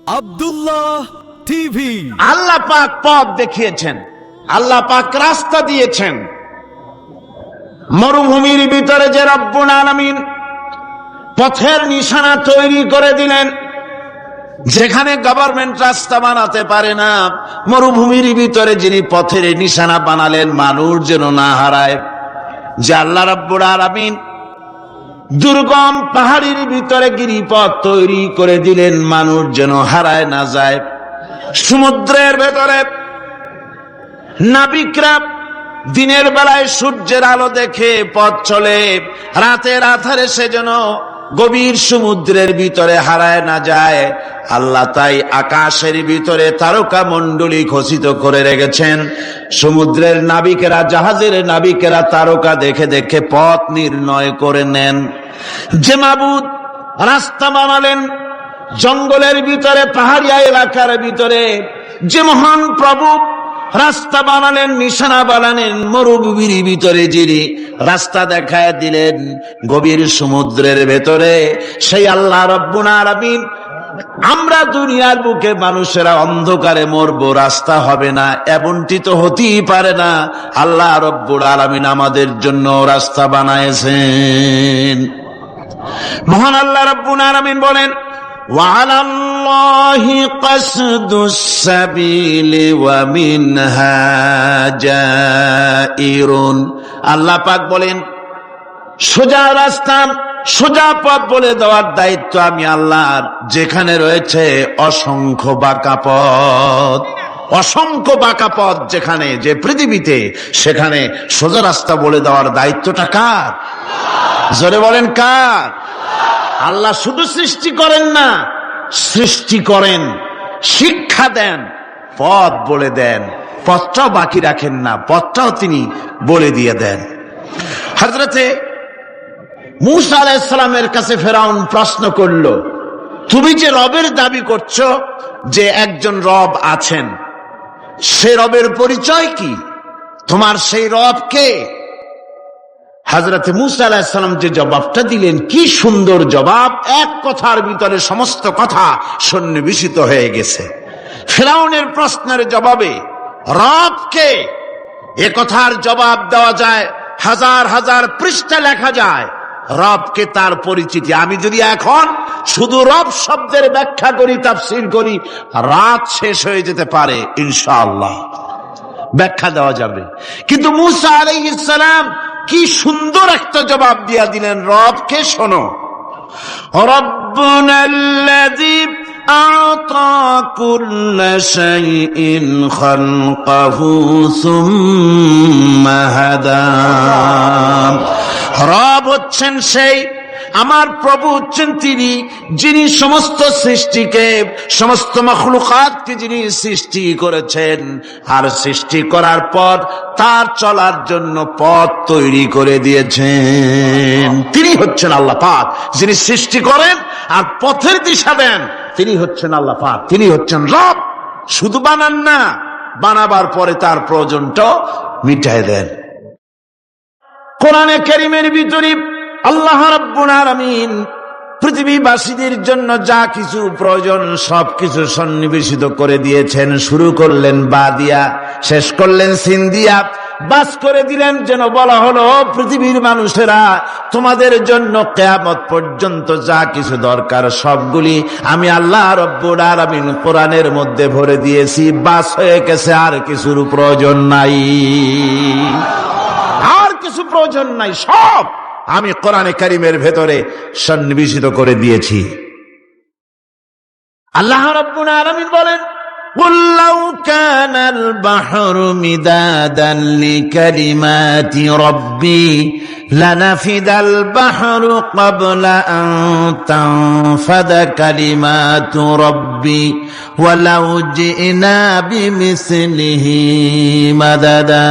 Abdullah TV. আল্লাহ পাক পথ দেখিয়েছেন, আল্লাহ পাক রাস্তা দিয়েছেন। মরুভূমির ভিতরে যে রব্বুল আলামিন পথের নিশানা তৈরি করে দিলেন, যেখানে গভর্নমেন্ট রাস্তা বানাতে পারে না, মরুভূমির ভিতরে যিনি পথের নিশানা বানালেন মানুষ যেন না হারায়। যে আল্লাহ রব্বুল আলামিন দুর্গম পাহাড়ির ভিতরে গিরিপথ তৈরি করে দিলেন মানুষ যেন হারায় না যায়। সমুদ্রের ভেতরে নাবিকরা দিনের বেলায় সূর্যের আলো দেখে পথ চলে, রাতের আধারে সে যেন গভীর সমুদ্রের ভিতরে হারায় না যায়। আল্লাহ তাই আকাশের ভিতরে তারকা মণ্ডলী খচিত করে রেখেছেন। সমুদ্রের নাবিকেরা, জাহাজের নাবিকেরা তারকা দেখে দেখে পথ নির্ণয় করে নেন। যে মাবুদ রাস্তা বানালেন জঙ্গলের ভিতরে, পাহাড়িয়া এলাকার ভিতরে, যে মহান প্রভু রাস্তা বানালেন, নিশানা বানালেন মরুভূমির ভিতরে, যিনি রাস্তা দেখায় দিলেন গভীর সমুদ্রের ভেতরে, সেই আল্লাহ রব্বুল আলামিন আমরা দুনিয়ার বুকে মানুষেরা অন্ধকারে মরবো, রাস্তা হবে না, এমনটি তো হতেই পারে না। আল্লাহ রব্বুল আলামিন আমাদের জন্য রাস্তা বানায়েছেন। মহান আল্লাহ রব্বুল আলামিন বলেন, وعلى الله قصد السبيل ومنها جائر। আল্লাহ পাক বলেন, সোজা রাস্তা, সোজা পথ বলে দেওয়ার দায়িত্ব আমি আল্লাহর, যেখানে রয়েছে অসংখ্য বাঁকা পথ। অসংখ্য বাঁকা পথ যেখানে, যে পৃথিবীতে, সেখানে সোজা রাস্তা বলে দেওয়ার দায়িত্বটা কার? জোরে বলেন কার? আল্লাহ শুধু সৃষ্টি করেন না, সৃষ্টি করেন, শিক্ষা দেন, পথ বলে দেন, পথটাও বাকি রাখেন না, পথটাও তিনি বলে দিয়ে দেন। হযরতে মূসা আলাইহিস সালামের কাছে ফেরাউন প্রশ্ন করলো, তুমি যে রবের দাবি করছো, যে একজন রব আছেন, সে রবের পরিচয় কি? তোমার সেই রব কে? হযরতে মূসা আলাইহিস সালাম যে জবাবটা দিলেন, কি সুন্দর জবাব! এক কথার ভিতরে সমস্ত কথা সন্নিবেশিত হয়ে গেছে। ফিরআউনের প্রশ্নের জবাবে রব কে, এ কথার জবাব দেওয়া যায়, হাজার হাজার পৃষ্ঠা লেখা যায়। রবকে, তার পরিচিতি। আমি যদি এখন শুধু রব শব্দের ব্যাখ্যা করি, তাফসীর করি, রাত শেষ হয়ে যেতে পারে, ইনশাআল্লাহ ব্যাখ্যা দেওয়া যাবে। কিন্তু মূসা আলাইহিস সালাম কি সুন্দর একটা জবাব দিয়া দিলেন রবকে। শোনো, রব্বুনাল্লাযী আ'তা কুল্লা শাইইন খালকাহু সুম্মা হাদা। রব হচ্ছেন সেই, আমার প্রভু হচ্ছেন তিনি, যিনি সমস্ত সৃষ্টিকে, সমস্ত মাখলুকাতকে যিনি সৃষ্টি করেছেন, আর সৃষ্টি করার পর তার চলার জন্য পথ তৈরি করে দিয়েছেন। তিনি হচ্ছেন আল্লাহ পাক, যিনি সৃষ্টি করেন আর পথের দিশা দেন। তিনি হচ্ছেন আল্লাহ পাক, তিনি হচ্ছেন রব। শুধু বানান না, বানাবার পরে তার প্রয়োজনটাও মিটায় দেন। কোরআনে কারীমের ভিতরে আল্লাহ রাব্বুল আলামিন পৃথিবীবাসীদের জন্য যা কিছু প্রয়োজন সবকিছু সন্নিবেশিত করে দিয়েছেন। শুরু করলেন বা দিয়া, শেষ করলেন সিন দিয়া, বাস করে দিলেন। যেন বলা হলো, পৃথিবীর মানুষেরা, তোমাদের জন্য কিয়ামত পর্যন্ত যা কিছু দরকার সবগুলি আমি আল্লাহ রাব্বুল আলামিন কোরআনের মধ্যে ভরে দিয়েছি। বাস হয়ে গেছে, আর কিছুর প্রয়োজন নাই, আর কিছু প্রয়োজন নাই, সব আমি কোরআনে কারীমের ভেতরে সন্নিবেশিত করে দিয়েছি। আল্লাহ রাব্বুল আলামিন বলেন, قُلْ لَوْ كَانَ الْبَحْرُ مِدَادًا لِكَلِمَاتِ رَبِّي لَنَفِدَ الْبَحْرُ قَبْلَ أَن تَنفَدَ كَلِمَاتُ رَبِّي وَلَوْ جِئْنَا بِمِثْلِهِ مَدَدًا।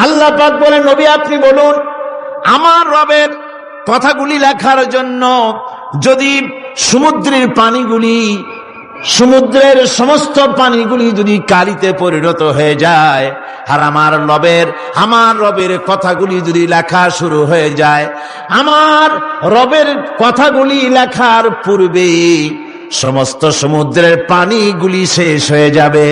আল্লাহ পাক বলেন, নবী আপনি বলুন, আমার রবের কথাগুলি লেখার জন্য যদি সমুদ্রের পানিগুলি, সমুদ্রের সমস্ত পানিগুলি যদি কালিতে পরিণত হয়ে যায়, আর আমার রবের কথাগুলি যদি লেখা শুরু হয়ে যায়, আমার রবের কথাগুলি লেখার পূর্বে সমস্ত সমুদ্রের পানিগুলি শেষ হয়ে যাবে।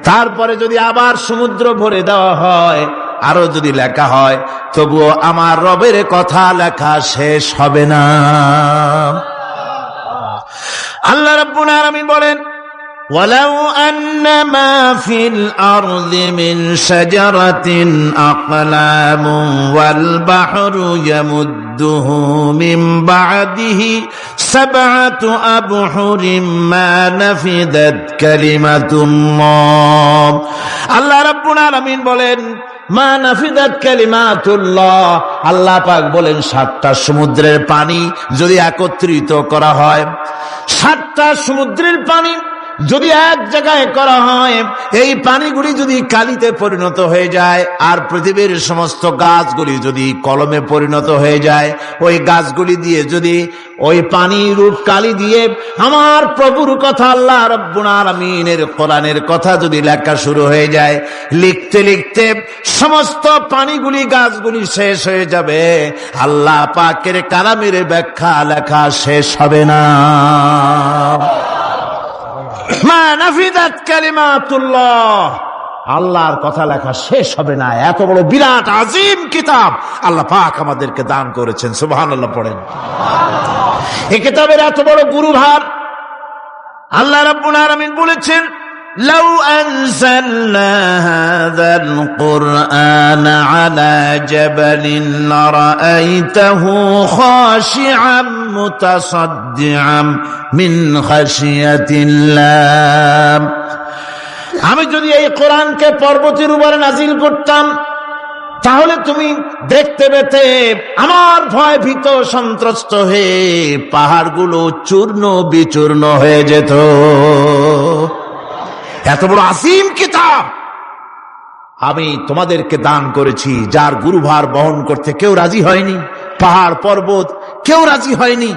তারপরে যদি আবার সমুদ্র ভরে দেওয়া হয়, আরো যদি লেখা হয়, তবুও আমার রবের কথা লেখা শেষ হবে না। আল্লাহ রাব্বুল আলামিন বলেন, ওয়ালাউ আন্না মা ফিল আরদি মিন শাজারাতিন আকলামুন ওয়াল বাহরু ইয়ামুদ্দুহু মিন বা'দিহি সাবআতু আবহুরিম মা নাফিদাত কালিমাতুল্লাহ। আল্লাহ রাব্বুল আলামিন বলেন, মা নাফিদাত কালিমাতুল্লাহ, আল্লাহ পাক বলেন 7টা সমুদ্রের পানি যদি একত্রিত করা হয়, 7টা সমুদ্রের পানি যদি এক জায়গায় করা হয়, এই পানিগুলি যদি কালিতে পরিণত হয়ে যায়, আর পৃথিবীর সমস্ত গাছগুলি যদি কলমে পরিণত হয়ে যায়, ওই গাছগুলি দিয়ে যদি ওই পানি রূপ কালি দিয়ে আমার প্রভুর কথা আল্লাহ রাব্বুল আলামিনের কোরআনের কথা যদি লেখা শুরু হয়ে যায়, লিখতে লিখতে সমস্ত পানিগুলি গাছগুলি শেষ হয়ে যাবে, আল্লাহ পাকের কালামের ব্যাখ্যা লেখা শেষ হবে না। মা নাফিদাত কালিমাতুল্লাহ, আল্লাহর কথা লেখা শেষ হবে না। এত বড় বিরাট আজিম কিতাব আল্লাহ পাক আমাদেরকে দান করেছেন, সুবহানাল্লাহ পড়েন। এই কিতাবের এত বড় গুরুভার আল্লাহ রাব্বুল আলামিন বলেছেন, লাউ আনজালনা হাযাল কুরআনা আলা জাবালিন লারাআইতাহু খাশিআম মুতাসাদ্দিআম মিন খাশিয়াতিল্লাহ। আমি যদি এই কোরআনকে পর্বতের উপরে নাজিল করতাম, তাহলে তুমি দেখতে পেতে আমার ভয় ভীত সন্ত্রস্ত হয়ে পাহাড়গুলো চূর্ণ বিচূর্ণ হয়ে যেত। এত বড় আসিম কিতাব আমি তোমাদেরকে দান করেছি, যার গুরুভার বহন করতে কেউ রাজি হয়নি, পাহাড় পর্বত কেউ রাজি হয়নি,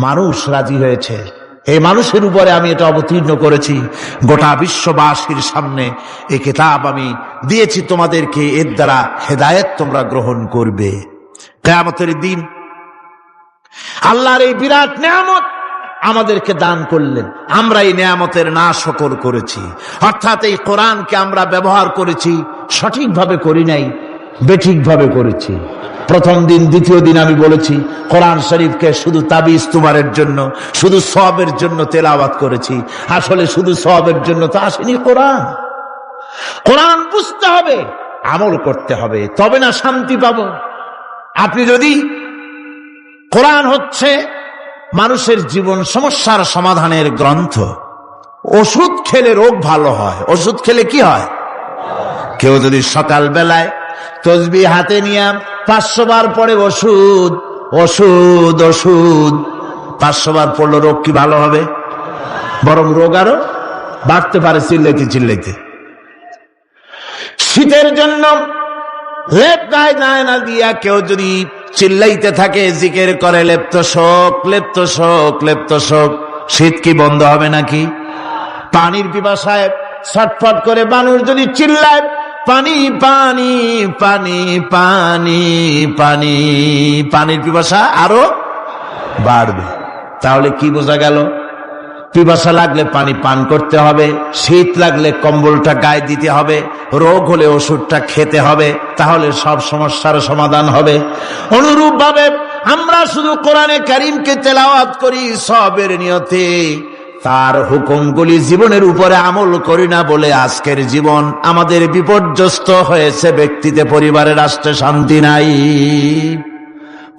মানুষ রাজি হয়েছে। এই মানুষের উপরে আমি এটা অবতীর্ণ করেছি, গোটা বিশ্ববাসীর সামনে এই কিতাব আমি দিয়েছি তোমাদেরকে, এর দ্বারা হেদায়েত তোমরা গ্রহণ করবে। কিয়ামতের দিন আল্লাহর এই বিরাট নিয়ামত আমাদেরকে দান করলেন, আমরা এই নিয়ামতের নাশকর করেছি, অর্থাৎ এই কোরআনকে আমরা ব্যবহার করেছি সঠিকভাবে করি নাই, বেঠিকভাবে করেছি। প্রথম দিন দ্বিতীয় দিন আমি বলেছি কোরআন শরীফকে শুধু তাবিজ তুমারের জন্য, শুধু সওয়াবের জন্য তেলাওয়াত করেছি। আসলে শুধু সওয়াবের জন্য তো আসেনি কোরআন। কোরআন বুঝতে হবে, আমল করতে হবে, তবে না শান্তি পাবো। আপনি যদি কোরআন হচ্ছে মানুষের জীবন সমস্যার সমাধানের গ্রন্থ, ওষুধ খেলে রোগ ভালো হয়। ওষুধ খেলে কি হয়? কেউ যদি সকাল বেলায় তসবিহ হাতে নিয়ে 500 বার পড়ে ওষুধ ওষুধ ওষুধ, 500 বার পড়লো, রোগ কি ভালো হবে? বরং রোগ আরো বাড়তে পারে চিল্লাইতে চিল্লাইতে। শীতের জন্য লেপ গায়ে যায় না দিয়া কেউ যদি চিল্লাইতে থাকে, জিকির করে লেপ্ত শোক লেপ্ত শোক লেপ্ত শোক, শীত কি বন্ধ হবে নাকি? পানির পিপাসায় ছটফট করে মানুষ যদি চিল্লায় পানি পানি পানি পানি পানি, পানির পিপাসা আরো বাড়বে। তাহলে কি বোঝা গেল? পিপাসা লাগলে পানি পান করতে হবে, শীত লাগলে কম্বলটা গায়ে দিতে হবে, রোগ হলে ওষুধটা খেতে হবে, তাহলে সব সমস্যার সমাধান হবে। অনুরূপ ভাবে আমরা শুধু কোরআনে কারীমকে তেলাওয়াত করি সওয়াবের নিয়তে, তার হুকুমগুলি জীবনের উপরে আমল করি না বলে আজকের জীবন আমাদের বিপর্যস্ত হয়েছে। ব্যক্তিতে, পরিবারে, রাষ্ট্রে শান্তি নাই,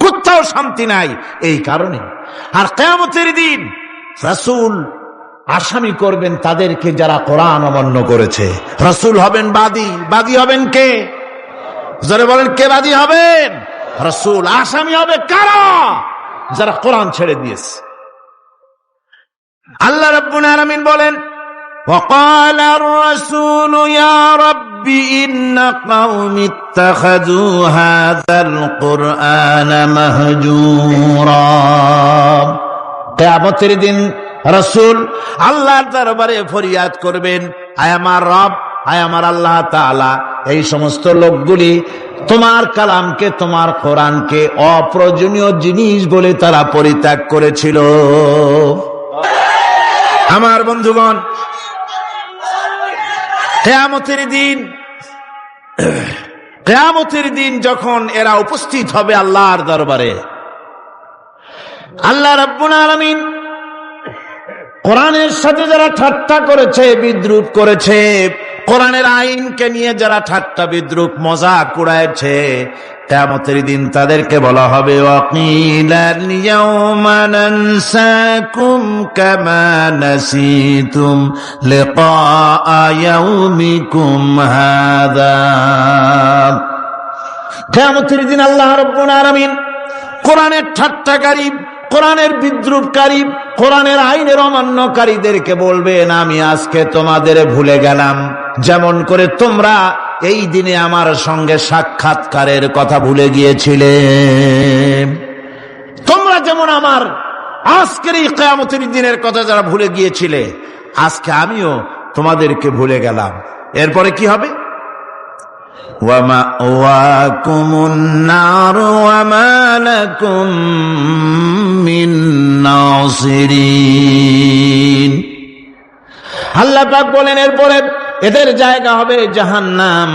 কোথাও শান্তি নাই এই কারণে। আর কিয়ামতের দিন রাসূল আসামি করবেন তাদেরকে যারা কোরআন অমান্য করেছে। রাসূল হবেন বাদী। বাদী হবেন কে? যারা বলেন কে বাদী হবেন? রাসূল। আসামি হবে কারা? যারা কোরআন ছেড়ে দিয়েছে। আল্লাহ রাব্বুল আলামিন বলেন, وقال الرسول يا رب إن قومي اتخذوا هذا القرآن مهجورا। কিয়ামতের দিন রাসূল আল্লাহর দরবারে ফরিয়াদ করবেন, আয় আমার রব, আয় আমার আল্লাহ তাআলা, এই সমস্ত লোকগুলি তোমার কালামকে, তোমার কোরআনকে অপ্রয়োজনীয় জিনিস বলে তারা পরিত্যাগ করেছিল। আমার বন্ধুগণ, কিয়ামতের দিন যখন এরা উপস্থিত হবে আল্লাহর দরবারে, আল্লাহ রাব্বুল আলামিন কোরআনের সাথে যারা ঠাট্টা করেছে, বিদ্রুপ করেছে, কোরআনের আইনকে নিয়ে যারা ঠাট্টা বিদ্রুপ মজাক উড়াইছে, কিয়ামতের দিন তাদেরকে বলা হবে ওয়াকিলাল ইয়াউমা নানসাকুম কামা নাসিতুম লিকা ইয়াউমিকুম হাযা। কিয়ামতের দিন আল্লাহ রাব্বুল আলামিন কোরআনের ঠাট্টাকারী, কোরআনের বিদ্রুপকারী, কোরআনের আইনের অমান্যকারীদেরকে বলবেন আমি আজকে তোমাদের ভুলে গেলাম, যেমন করে তোমরা এই দিনে আমার সঙ্গে সাক্ষাৎকারের কথা ভুলে গিয়েছিলে। তোমরা যেমন আমার আজকের এই কিয়ামতের দিনের কথা যারা ভুলে গিয়েছিলে, আজকে আমিও তোমাদেরকে ভুলে গেলাম। এরপরে কি হবে? ওয়ামাওয়াকুমুন নার ওয়ামা লাকুম মিন নাসিরিন। আল্লাহ পাক বলেন এরপরে এদের জায়গা হবে জাহান্নাম,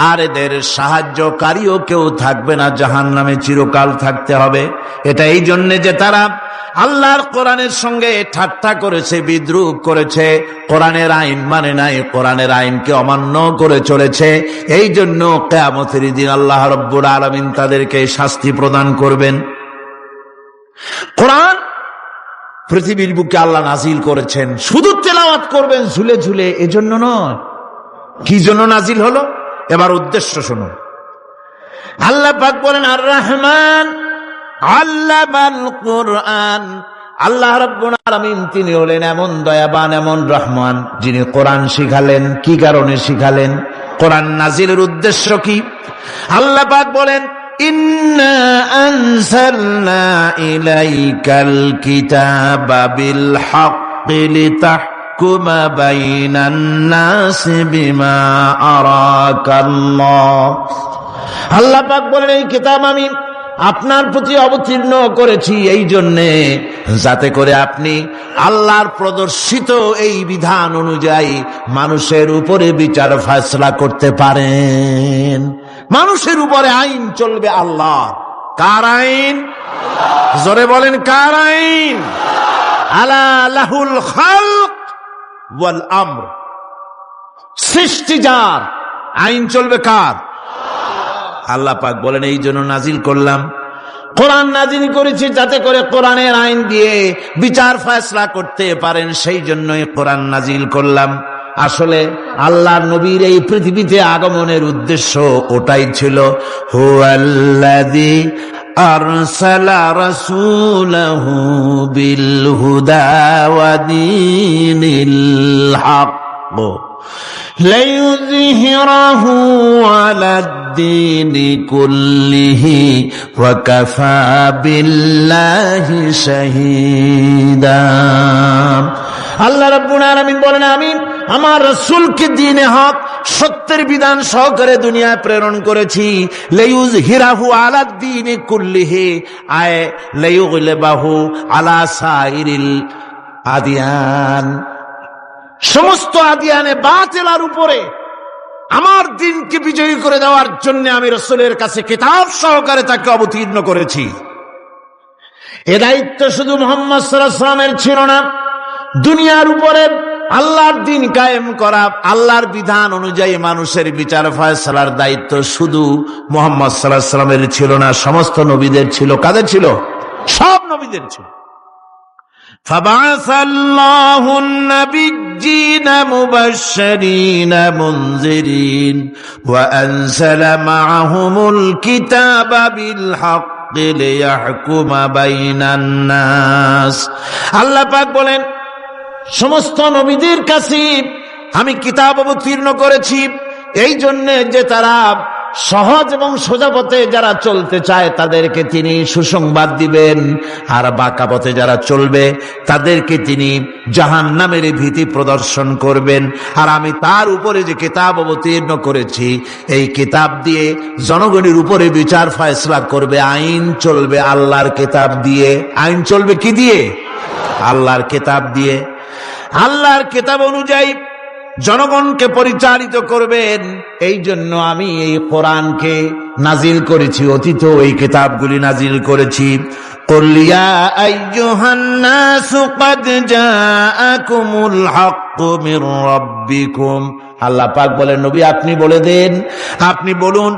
আর এদের সাহায্যকারীও কেউ থাকবে না, জাহান্নামে চিরকাল থাকতে হবে। এটা এই জন্য যে তারা আল্লাহর কোরআনের সঙ্গে ঠাট্টা করেছে, বিদ্রুপ করেছে, কোরআনের আইন মানে নাই, কোরআনের আইনকে অমান্য করে চলেছে। এই জন্য কিয়ামতের দিন আল্লাহ রাব্বুল আলামিন তাদেরকে শাস্তি প্রদান করবেন। কোরআন পৃথিবীর বুকে আল্লাহ নাজিল করেছেন, শুধু তেলাওয়াত করবেন ঝুলে ঝুলে, এজন্য নয়। কি জন্য নাজিল হলো? এবার উদ্দেশ্য শুনুন। আল্লাহ পাক বলেন আর রহমান আল্লামাল কুরআন। আল্লাহ রাব্বুল আলামিন তিনি হলেন এমন দয়াবান, এমন রহমান, যিনি কোরআন শিখালেন। কি কারণে শিখালেন? কোরআন নাজিলের উদ্দেশ্য কি? আল্লাহ পাক বলেন ইন্না আনজালনা ইলাইকাল কিতাবা বিল হাক্কি লিতাহকুমা বাইনান নাসি বিমা আরাকাল্লাহ। আল্লাহ পাক বলেন এই কিতাব আমি আপনার প্রতি অবতীর্ণ করেছি এই জন্যে যাতে করে আপনি আল্লাহর প্রদর্শিত এই বিধান অনুযায়ী মানুষের উপরে বিচার ফয়সালা করতে পারেন। মানুষের উপরে আইন চলবে আল্লাহ। কার আইন? জোরে বলেন কার আইন? আলা লাহুল খালক ওয়াল আমর। সৃষ্টি যার, আইন চলবে কার? আল্লাহ পাক বলেন এই জন্য নাজিল করলাম, কোরআন নাজিল করেছি যাতে করে কোরআনের আইন দিয়ে বিচার ফয়সালা করতে পারেন, সেই জন্যই কোরআন নাজিল করলাম। আসলে আল্লাহর নবীর এই পৃথিবীতে আগমনের উদ্দেশ্য ওটাই ছিল। হুয়াল্লাযী আরসালা রাসূলাহু বিল হুদা ওয়া দীনিল হক লিইয়ুযহিরাহু আলাদ-দীনি কুল্লিহি ওয়া কাফা বিল্লাহি শাহীদা। আল্লাহ রাব্বুল আলামিন বলেন আমি আমার রাসূলকে দ্বীনে হক, সত্যের বিধান সহকারে দুনিয়ায় প্রেরণ করেছি। লিইয়ুযহিরাহু আলাদ-দীনি কুল্লিহি, আয় লিইয়ুগলিবাহু আলা সাইরিল আদিয়ান। সমস্ত আদিয়ানে বাতিলের উপরে আমার দ্বীনকে বিজয়ী করে দেওয়ার জন্য আমি রাসূলের কাছে কিতাব সহকারে তাকে অবতীর্ণ করেছি। এ দায়িত্ব শুধু মুহাম্মদ সাল্লাল্লাহু আলাইহি ওয়াসাল্লামের ছিল না, দুনিয়ার উপরে আল্লাহর দ্বীন কায়েম করা, আল্লাহর বিধান অনুযায়ী মানুষের বিচার ফয়সালার দায়িত্ব শুধু মুহাম্মদ সাল্লাল্লাহু আলাইহি ওয়াসাল্লামের ছিল না, সমস্ত নবীদের ছিল। কাদের ছিল? সব নবীদের ছিল। فبعث الله النبيين مبشرين منذرين وأنزل معهم الكتاب بالحق ليحكم بين الناس। আল্লাহ পাক বলেন সমস্ত নবীদের কাছে আমি কিতাব অবতীর্ণ করেছি এই জন্য যে তারা সহজ এবং সোজা পথে যারা চলতে চায় তাদেরকে তিনি সুসংবাদ দিবেন, আর বাঁকা পথে যারা চলবে তাদেরকে তিনি জাহান্নামের ভীতি প্রদর্শন করবেন। আর আমি তার উপরে যে কিতাব অবতীর্ণ করেছি এই কিতাব দিয়ে জনগণের উপরে বিচার ফয়সালা করবে, আইন চলবে আল্লাহর কিতাব দিয়ে। আইন চলবে কি দিয়ে? আল্লাহর কিতাব দিয়ে। আল্লাহর কিতাব অনুযায়ী জনগণকে পরিচালিত করবেন। এই জন্য আমি এই কোরআনকে নাজিল করেছি, অতীত এই কিতাবগুলি নাজিল করেছি। কুল ইয়া আইয়ুহান নাসু ক্বাদ জাআকুমুল হাক্কু মির রাব্বিকুম। আল্লাহ পাক বলেন, নবী আপনি বলে দেন, আপনি বলুন,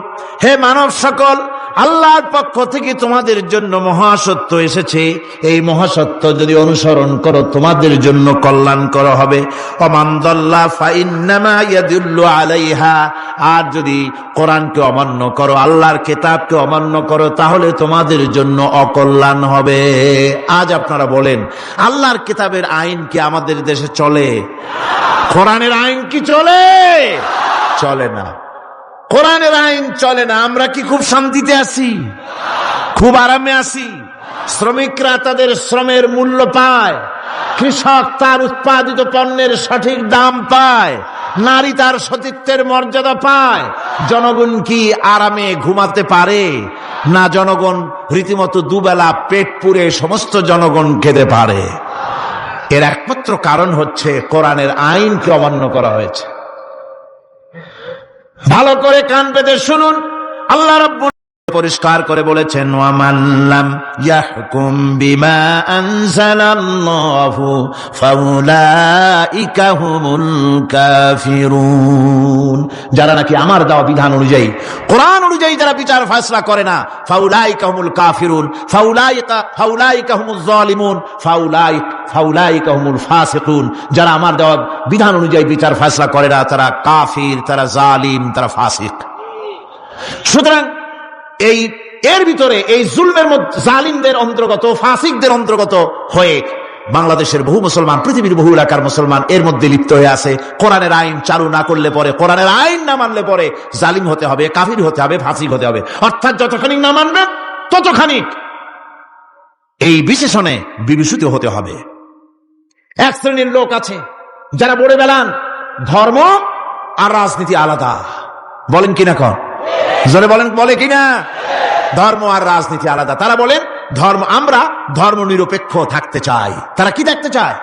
হে মানব সকল, আল্লাহর পক্ষ থেকে তোমাদের জন্য মহাসত্য এসেছে। এই মহাসত্য যদি অনুসরণ করো তোমাদের জন্য কল্যাণকর হবে। ওমান দাল্লা ফাইন্নামা ইয়াদুল্লু আলাইহা। আর যদি কোরআনকে অমান্য করো, আল্লাহর কিতাবকে অমান্য করো, তাহলে তোমাদের জন্য অকল্যাণ হবে। আজ আপনারা বলেন, আল্লাহর কিতাবের আইন কি আমাদের দেশে চলে? কোরআনের আইন কি চলে? চলে না। কোরআনের আইন চলে না। আমরা কি খুব শান্তিতে আছি? খুব আরামে আছি? শ্রমিকরা তাদের শ্রমের মূল্য পায়, কৃষক তার উৎপাদিত পণ্যের সঠিক দাম পায়, নারী তার সতীত্বের মর্যাদা পায়। জনগণ কি আরামে ঘুমাতে পারে? না, জনগণ রীতিমতো দুবেলা পেট পুরে সমস্ত জনগণ খেতে পারে। এর একমাত্র কারণ হচ্ছে কোরআনের আইনকে অমান্য করা হয়েছে। ভালো করে কান পেতে শুনুন, আল্লাহ রাব্বুল পরিষ্কার করে বলেছেন, ওয়ামান লাম ইয়াহকুম বিমা আনজালাল্লাহু ফাউলাইকা হুমুল কাফিরুন। যারা নাকি আমার দেওয়া বিধান অনুযায়ী, কোরআন অনুযায়ী যারা বিচার ফয়সালা করে না, ফাউলাইকা হুমুল কাফিরুন, ফাউলাইকা হুমুজ জালিমুন, ফাউলাইকা হুমুল ফাসিকুন। যারা আমার দেওয়া বিধান অনুযায়ী বিচার ফয়সালা করে না, তারা কাফির, তারা জালিম, তারা ফাসিক। সুতরাং এর ভিতরে এই জুলমের মধ্যে জালিমদের অন্তর্গত, ফাসিকদের অন্তর্গত হয়ে বাংলাদেশের বহু মুসলমান, পৃথিবীর বহু এলাকার মুসলমান এর মধ্যে লিপ্ত হয়ে আছে। কোরআনের আইন চালু না করলে পরে, কোরআনের আইন না মানলে পরে জালিম হতে হবে, কাফির হতে হবে, ফাসিক হতে হবে। অর্থাৎ যতখানি না মানবেন ততখানি এই বিশেষণে বিভূষিত হতে হবে। এক শ্রেণীর লোক আছে যারা বলে বেড়ান ধর্ম আর রাজনীতি আলাদা। বলেন কিনা? কন জোরে বলেন, বলে কিনা? ধর্ম আর রাজনীতি আলাদা। তারা বলেন আমরা ধর্ম নিরপেক্ষ থাকতে চাই। তারা কি থাকতে চায়?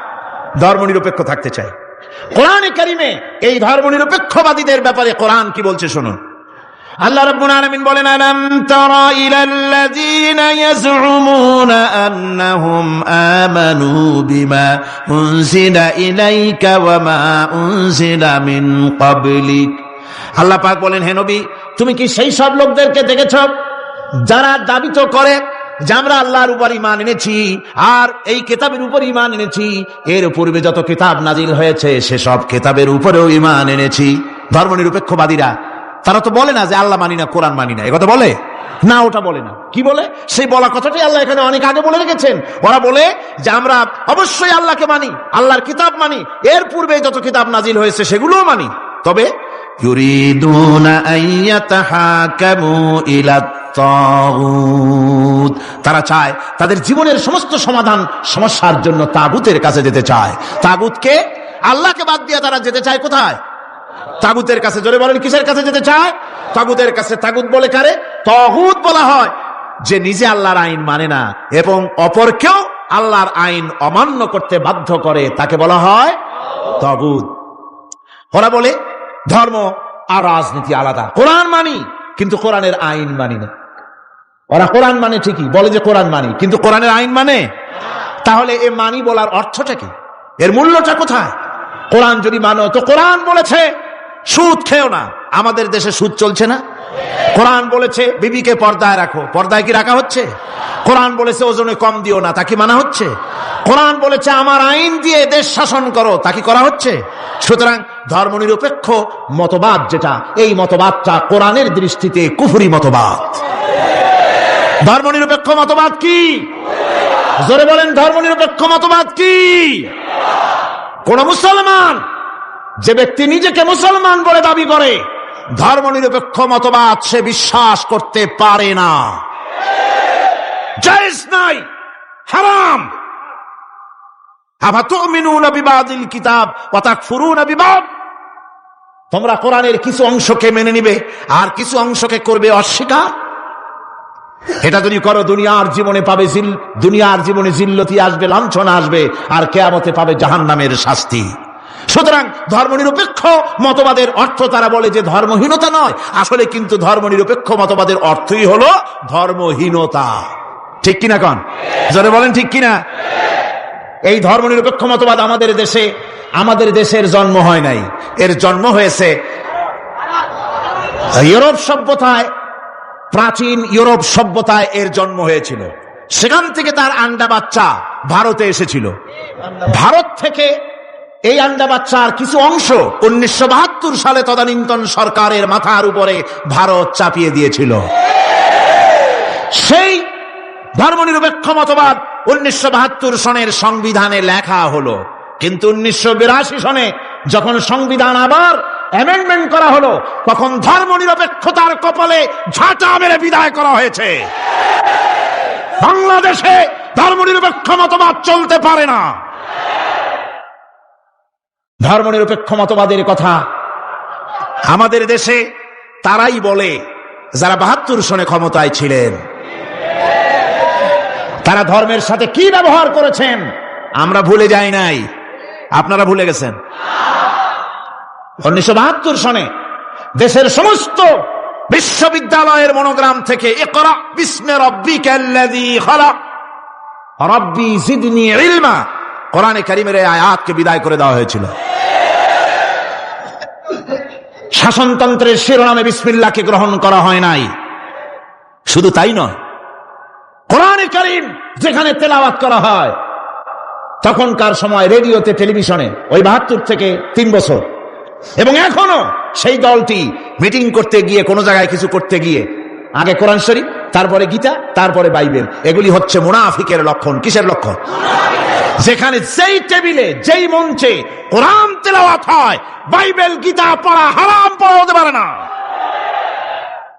ধর্ম নিরপেক্ষ থাকতে চায়। কোরআনে কারিমে এই ধর্ম নিরপেক্ষবাদীদের ব্যাপারে কোরআন কি বলছে শুনুন। আল্লাহ রাব্বুল আলামিন বলেন, আলাম তারা ইলাল্লাযীনা ইয়াজউমুনা আন্নাহুম আমানু বিমা উনজিলা ইলাইকা ওয়া মা উনজিলা মিন ক্বাবলিক। আল্লাহ পাক বলেন, হে নবী, তুমি কি সেই সব লোকদেরকে দেখেছ যারা দাবি তো করে যে আমরা আল্লাহর উপর ঈমান এনেছি আর এই কিতাবের উপর ঈমান এনেছি, এর পূর্বে যত কিতাব নাজিল হয়েছে সেসব কিতাবের উপরেও ঈমান এনেছি। ধর্মনিরপেক্ষবাদীরা তারা তো বলে না যে আল্লাহ মানি না, কোরআন মানি না, এ কথা বলে না, ওটা বলে না। কি বলে? সেই বলা কথাটাই আল্লাহ এখানে অনেক আগে বলে রেখেছেন। ওরা বলে যে আমরা অবশ্যই আল্লাহকে মানি, আল্লাহর কিতাব মানি, এর পূর্বে যত কিতাব নাজিল হয়েছে সেগুলোও মানি, তবে ইউরিদুনা আইয়াতাহাকামু ইলাত তাগুত। তারা চায় তাদের জীবনের সমস্ত সমাধান সমস্যার জন্য তাগুতের কাছে যেতে চায়। তাগুতকে, আল্লাহকে বাদ দিয়ে তারা যেতে চায় কোথায়? তাগুতের কাছে। জোরে বলেন, কিসের কাছে যেতে চায়? তাগুতের কাছে। তাগুত বলে কারে? তাগুত বলা হয় যে নিজে আল্লাহর আইন মানে না এবং অপরকেও আল্লাহর আইন অমান্য করতে বাধ্য করে, তাকে বলা হয় তাগুত। ওরা বলে ধর্ম আর রাজনীতি আলাদা, কোরআন মানি কিন্তু কোরআনের আইন মানি না। ওরা কোরআন মানে ঠিকই, বলে যে কোরআন মানি, কিন্তু কোরআনের আইন মানে। তাহলে এ মানি বলার অর্থটা কি? এর মূল্যটা কোথায়? কোরআন যদি মানো তো কোরআন বলেছে সুদ খেও না, আমাদের দেশে সুদ চলছে না? কোরআন বলেছে বিবিকে পর্দায় রাখো, পর্দায় কি রাখা হচ্ছে? কোরআন বলেছে ওজনে কম দিও না, তা কি মানা হচ্ছে? কোরআন বলেছে আমার আইন দিয়ে দেশ শাসন করো, তা কি করা হচ্ছে? সুতরাং ধর্মনিরপেক্ষ মতবাদ যেটা, এই মতবাদটা কোরআনের দৃষ্টিতে কুফরি মতবাদ। ধর্মনিরপেক্ষ মতবাদ কি? জোরে বলেন, ধর্মনিরপেক্ষ মতবাদ কি? কোন মুসলমান, যে ব্যক্তি নিজেকে মুসলমান বলে দাবি করে, ধর্মনিরপেক্ষ মতবাদ সে বিশ্বাস করতে পারে না, জায়েজ নাই, হারাম। আফাতুমিনুনা বিবাদিল কিতাব ওয়া তাকফুরুনা বিবাদ। তোমরা কোরআনের কিছু অংশকে মেনে নিবে আর কিছু অংশকে করবে অস্বীকার। এটা যদি করো দুনিয়ার জীবনে পাবে দুনিয়ার জীবনে জিল্লতি আসবে, লাঞ্ছনা আসবে, আর কিয়ামতে পাবে জাহান্নামের শাস্তি। সুতরাং ধর্মনিরপেক্ষ মতবাদের অর্থ তারা বলে যে ধর্মহীনতা নয়, আসলে কিন্তু ধর্মনিরপেক্ষ মতবাদের অর্থই হলো ধর্মহীনতা। ঠিক কিনা কন? জোরে বলেন ঠিক কিনা? এই ধর্মনিরপেক্ষ মতবাদ আমাদের দেশের জন্ম হয় নাই, এর জন্ম হয়েছে ইউরোপ সভ্যতায়। প্রাচীন ইউরোপ সভ্যতায় এর জন্ম হয়েছিল, সেখান থেকে তার আন্ডা বাচ্চা ভারতে এসেছিল। ভারত থেকে এই আন্ডা বাচ্চার কিছু অংশ 1972 সালে তদানীন্তন সরকারের মাথার উপরে ভারত চাপিয়ে দিয়েছিল। সেই ধর্মনিরপেক্ষ মতবাদ 1972 সনের সংবিধানে লেখা হলো, কিন্তু 1982 সনে যখন সংবিধান আবার অ্যামেন্ডমেন্ট করা হলো, তখন ধর্মনিরপেক্ষতার কপালে ঝাঁটা মেরে বিদায় করা হয়েছে। বাংলাদেশে ধর্মনিরপেক্ষ মতবাদ চলতে পারে না। ধর্মনিরপেক্ষ মতবাদের কথা আমাদের দেশে তারাই বলে যারা 72 সনে ক্ষমতায় ছিলেন। তারা ধর্মের সাথে কি ব্যবহার করেছেন আমরা ভুলে যাই নাই, আপনারা ভুলে গেছেন। 1972 সনে দেশের সমস্ত বিশ্ববিদ্যালয়ের মনোগ্রাম থেকে ইকরা বিস্মি রাব্বিকাল্লাযী খালাক রাব্বি জিদনি ইলমা, কোরআনে কারীমের এই আয়াতকে বিদায় করে দেওয়া হয়েছিল। শাসনতন্ত্রের শিরোনামে বিসমিল্লাহকে গ্রহণ করা হয় নাই। শুধু তাই নয়, কোরআনে কারীম যেখানে তেলাওয়াত করা হয়, তখনকার সময় রেডিওতে, টেলিভিশনে, ওই 72 থেকে 3 বছর, এবং এখনো সেই দলটি মিটিং করতে গিয়ে, কোন জায়গায় কিছু করতে গিয়ে, আগে কোরআন শরীফ, তারপরে গীতা, তারপরে বাইবেল। এগুলি হচ্ছে মুনাফিকের লক্ষণ। কিসের লক্ষণ? যেখানে যেই টেবিলে, যেই মঞ্চে কোরআন তেলাওয়াত হয়, বাইবেল গীতা পড়া হারাম, পড়া হতে পারে না।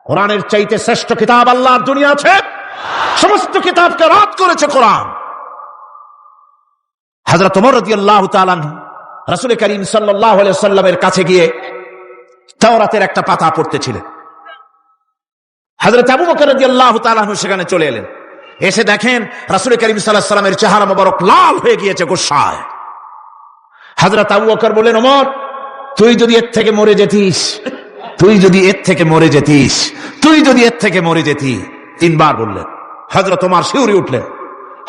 কোরআনের চাইতে শ্রেষ্ঠ কিতাব আল্লাহর দুনিয়া আছে? সমস্ত কিতাবকে রদ করেছে কোরআন। হযরত ওমর রাদিয়াল্লাহু তাআলা আনহু রাসূল করিম সাল্লাল্লাহু আলাইহি ওয়াসাল্লামের কাছে গিয়ে তাওরাতের একটা পাতা পড়তেছিলেন। হযরত আবু বকর রাদিয়াল্লাহু তাআলা আনহু সেখানে চলে এলেন। এসে দেখেন রাসূল করিম সাল্লাল্লাহু আলাইহি ওয়াসাল্লামের চেহারা মোবারক লাল হয়ে গিয়েছে গোসায়। হযরত আবু বকর বললেন, ওমর, তুই যদি এর থেকে মরে যেতিস, তুই যদি এর থেকে মরে যেতিস, তুই যদি এর থেকে মরে যেতি। 3 বার বললেন। হযরত ওমর শিউরে উঠলেন,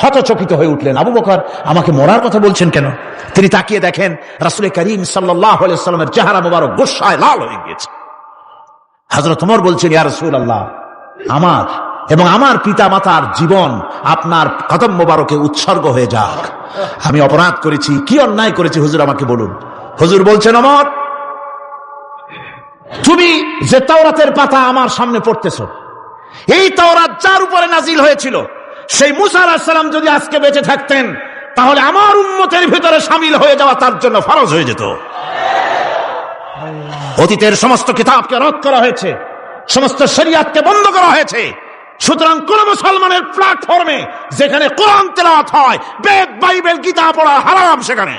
হতচকিত হয়ে উঠলেন। আবু বকর আমাকে মরার কথা বলছেন কেন? তিনি তাকিয়ে দেখেন রাসূল করিম সাল্লাল্লাহু আলাইহি ওয়াসাল্লামের চেহারা মোবারক গোসায় লাল হয়ে গিয়েছে। হযরত ওমর বলছেন, ইয়া রাসূলুল্লাহ, আমার এবং আমার পিতা মাতার জীবন আপনার কদম মোবারকে উৎসর্গ হয়ে যাক। আমি অপরাধ করেছি, কি অন্যায় করেছি হুজুর আমাকে বলুন। হুজুর বলছেন, ওমর, তুমি যে তাওরাতের পাতা আমার সামনে পড়তেছো, এই তাওরাত যার উপরে নাজিল হয়েছিল, সেই মুসা আলাইহিস সালাম যদি আজকে বেঁচে থাকতেন, তাহলে আমার উম্মতের ভিতরে শামিল হয়ে যাওয়া তার জন্য ফরজ হয়ে যেত। অতীতের সমস্ত কিতাবকে রদ করা হয়েছে, সমস্ত শরিয়াতকে বন্ধ করা হয়েছে। সুতরাং কোন মুসলমানের প্ল্যাটফর্মে যেখানে কোরআন তেলাওয়াত হয়, বেদ, বাইবেল, গীতা পড়া হারাম সেখানে।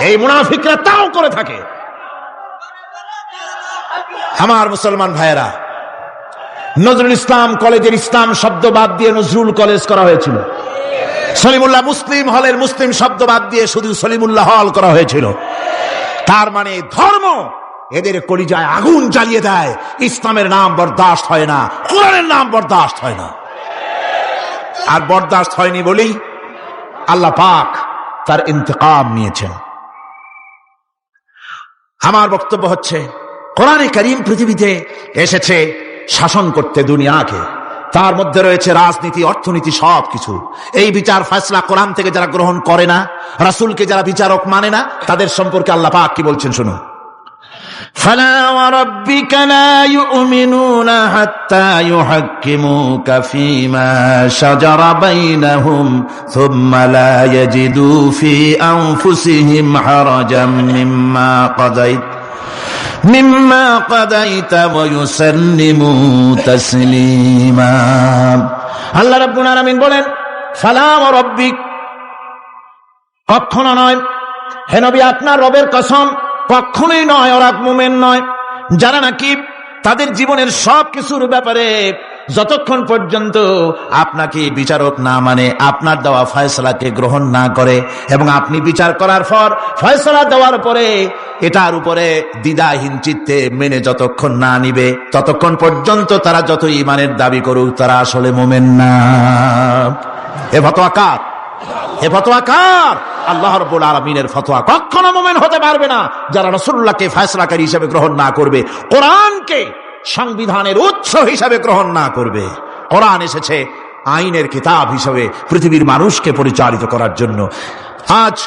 এই মুনাফিকরা তাও করে থাকে। আমার মুসলমান ভাইয়েরা, নজরুল ইসলাম কলেজের ইসলাম শব্দ বাদ দিয়ে নজরুল কলেজ করা হয়েছিল। সলিমুল্লাহ মুসলিম হলের মুসলিম শব্দ বাদ দিয়ে শুধু সলিমুল্লাহ হল করা হয়েছিল। তার মানে ধর্ম এদের কলিজায় আগুন জ্বালিয়ে দেয়। ইসলামের নাম বরদাস্ত হয় না, কোরআনের নাম বরদাস্ত হয় না। আর বরদাস্ত হয়নি বলেই আল্লাহ পাক তার ইন্তেকাম নিয়েছেন। আমার বক্তব্য হচ্ছে, কোরআনে কারীম পৃথিবীতে এসেছে শাসন করতে দুনিয়াকে। তার মধ্যে রয়েছে রাজনীতি, অর্থনীতি, সবকিছু। এই বিচার ফয়সালা কোরআন থেকে যারা গ্রহণ করে না, রাসূলকে যারা বিচারক মানে না, তাদের সম্পর্কে আল্লাহ পাক কি বলছেন শুনুন। ফালা ওয়া রাব্বিকা লা ইউমিনুনা হাত্তা ইউহাক্কিমুকা ফীমা শাজারা বাইনাহুম সুম্মা লা ইয়াজিদু ফী আনফুসিহিম হারাজাম মিম্মা কাদাইতা ওয়া ইউসাল্লিমু তাসলিমা। আল্লাহ রাব্বুল আলামিন বলেন, ফালা ওয়া রাব্বিক, কখনো নয় হে নবী, আপনার রবের কসম, কখনোই নয়। ওরা মুমিন নয় যারা নাকি তাদের জীবনের সব কিছুর ব্যাপারে যতক্ষণ পর্যন্ত আপনাকে বিচারক না মানে, আপনার দেওয়া ফয়সালাকে গ্রহণ না করে, এবং আপনি বিচার করার পর ফয়সালা দেওয়ার পরে এটার উপরে দ্বিধাহীন চিত্তে মেনে যতক্ষণ না নিবে, ততক্ষণ পর্যন্ত তারা যত ঈমানের দাবি করুক, তারা আসলে মুমিন না। এ ফতোয়া কার? এ ফতোয়া কার? আল্লাহ রাব্বুল আলামিনের ফতোয়া। কখনো মুমিন হতে পারবে না যারা রাসূলুল্লাহকে ফয়সালাকারী হিসেবে গ্রহণ না করবে, কোরআনকে সংবিধানের উৎস হিসাবে গ্রহণ না করবে। কোরআন এসেছে আইনের কিতাব হিসেবে পৃথিবীর মানুষকে পরিচালিত করার জন্য। আজ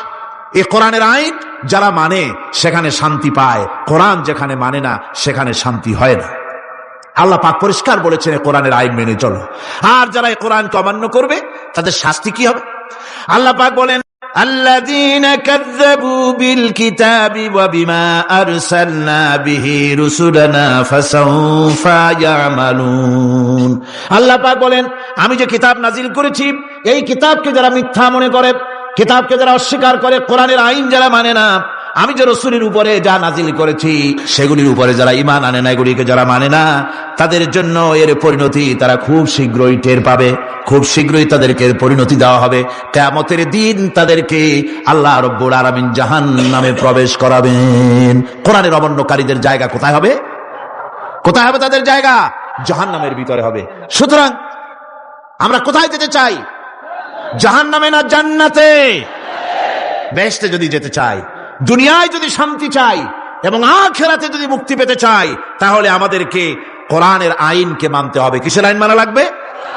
এই কোরআনের আইন যারা মানে সেখানে শান্তি পায়, কোরআন যেখানে মানে না সেখানে শান্তি হয় না। আল্লাহ পাক পরিষ্কার বলেছেন কোরআনের আইন মেনে চলো। আর যারা এই কোরআনকে অমান্য করবে তাদের শাস্তি কি হবে? আল্লাহ পাক বলেন, আল্লাযীনা কাযযাবু বিল কিতাবি ওয়া বিমা আরসালনা বিহি রুসুলানা ফাসাউফা ইয়ামালুন। আল্লাহ পাক বলেন, আমি যে কিতাব নাজিল করেছি, এই কিতাবকে যারা মিথ্যা মনে করে, কিতাবকে যারা অস্বীকার করে, কোরআনের আইন যারা মানে না, আমি যে রসুলের উপরে যা নাজিল করেছি সেগুলির উপরে যারা ঈমান আনে না, এগুলিকে যারা মানে না, তাদের জন্য এর পরিণতি তারা খুব শীঘ্রই টের পাবে। খুব শীঘ্রই তাদেরকে পরিণতি দেওয়া হবে। কিয়ামতের দিন তাদেরকে আল্লাহ রাব্বুল আলামিন জাহান্নামে প্রবেশ করাবেন। কোরআনের অমান্যকারীদের জায়গা কোথায় হবে? কোথায় হবে তাদের জায়গা? জাহান্নামের ভিতরে হবে। সুতরাং আমরা কোথায় যেতে চাই? জাহান্নামে না জান্নাতে? বেহেশতে যদি যেতে চাই, দুনিয়ায় যদি শান্তি চাই এবং আখিরাতে যদি মুক্তি পেতে চাই, তাহলে আমাদেরকে কোরআনের আইনকে মানতে হবে। কিসের আইন মানা লাগবে?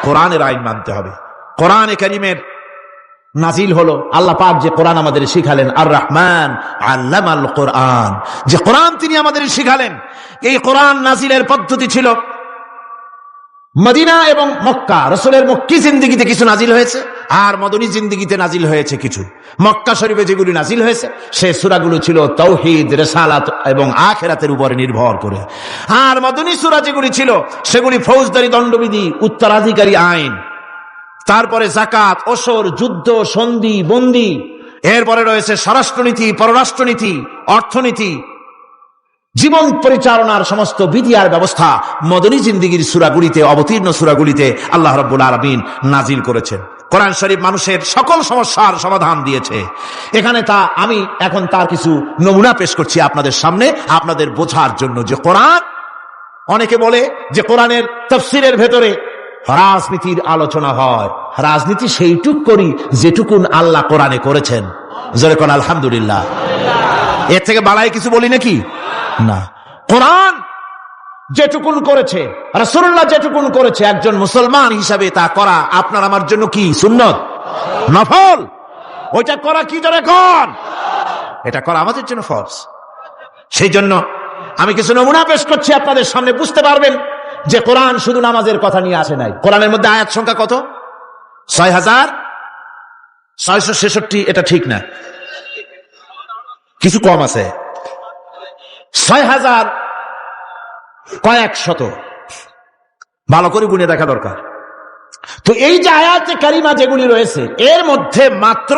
কোরআনের আইন মানতে হবে। কোরআনে কারীমের নাজিল হলো, আল্লাহ পাক যে কোরআন আমাদের শিখালেন, আর রহমান আল্লামাল কোরআন, যে কোরআন তিনি আমাদের শিখালেন। এই কোরআন নাজিলের পদ্ধতি ছিল মদিনা এবং মক্কা। রাসূলের মক্কি জিন্দেগিতে কিছু নাজিল হয়েছে, আর মদনী জিন্দেগিতে নাজিল হয়েছে কিছু। মক্কা শরীফে যেগুলি নাজিল হয়েছে সে সূরাগুলো ছিল তাওহীদ, রিসালাত এবং আখিরাতের উপরে নির্ভর করে। আর মদনী সূরা যেগুলি ছিল সেগুলি ফৌজদারি দণ্ডবিধি, উত্তরাধিকারী আইন, তারপরে যাকাত, ওসর, যুদ্ধ, সন্ধি, বন্দী, এরপরে রয়েছে স্বরাষ্ট্রনীতি, পররাষ্ট্রনীতি, অর্থনীতি, জীবন পরিচালনার সমস্ত বিধি আর ব্যবস্থা মদনী জিন্দেগির সূরাগুলিতে, অবতীর্ণ সূরাগুলিতে আল্লাহ রাব্বুল আলামিন নাজিল করেছেন। কোরআন শরীফ মানুষের সকল সমস্যার সমাধান দিয়েছে। এখানে আমি এখন তার কিছু নমুনা পেশ করছি আপনাদের সামনে, আপনাদের বোঝার জন্য যে কোরআন। অনেকে বলে যে কোরআনের তাফসীরের ভেতরে রাজনীতির আলোচনা হয়। রাজনীতি সেইটুক করি যেটুকুন আল্লাহ কোরআনে করেছেন। জোরে কোন আলহামদুলিল্লাহ। এর থেকে বাড়াই কিছু বলি নাকি? না। কোরআন যেটুকুন করেছে, রাসূলুল্লাহ যেটুকুন করেছে, একজন মুসলমান হিসাবে তা করা আপনার আমার জন্য কি? সুন্নত, নফল। ওইটা করা কি জোরে কোন? এটা করা আমাদের জন্য ফরজ। সেই জন্য আমি কিছু নমুনা পেশ করছি আপনাদের সামনে, বুঝতে পারবেন যে কোরআন শুধু নামাজের কথা নিয়ে আসে নাই। কোরআনের মধ্যে আয়াত সংখ্যা কত? ৬,৬৬৬। এটা ঠিক না, কিছু কম আছে। ৬,০০০ কয়েক শত, ভালো করে গুনে দেখা দরকার। তো এই যে আয়াতে কারিমা যেগুলি রয়েছে, এর মধ্যে মাত্র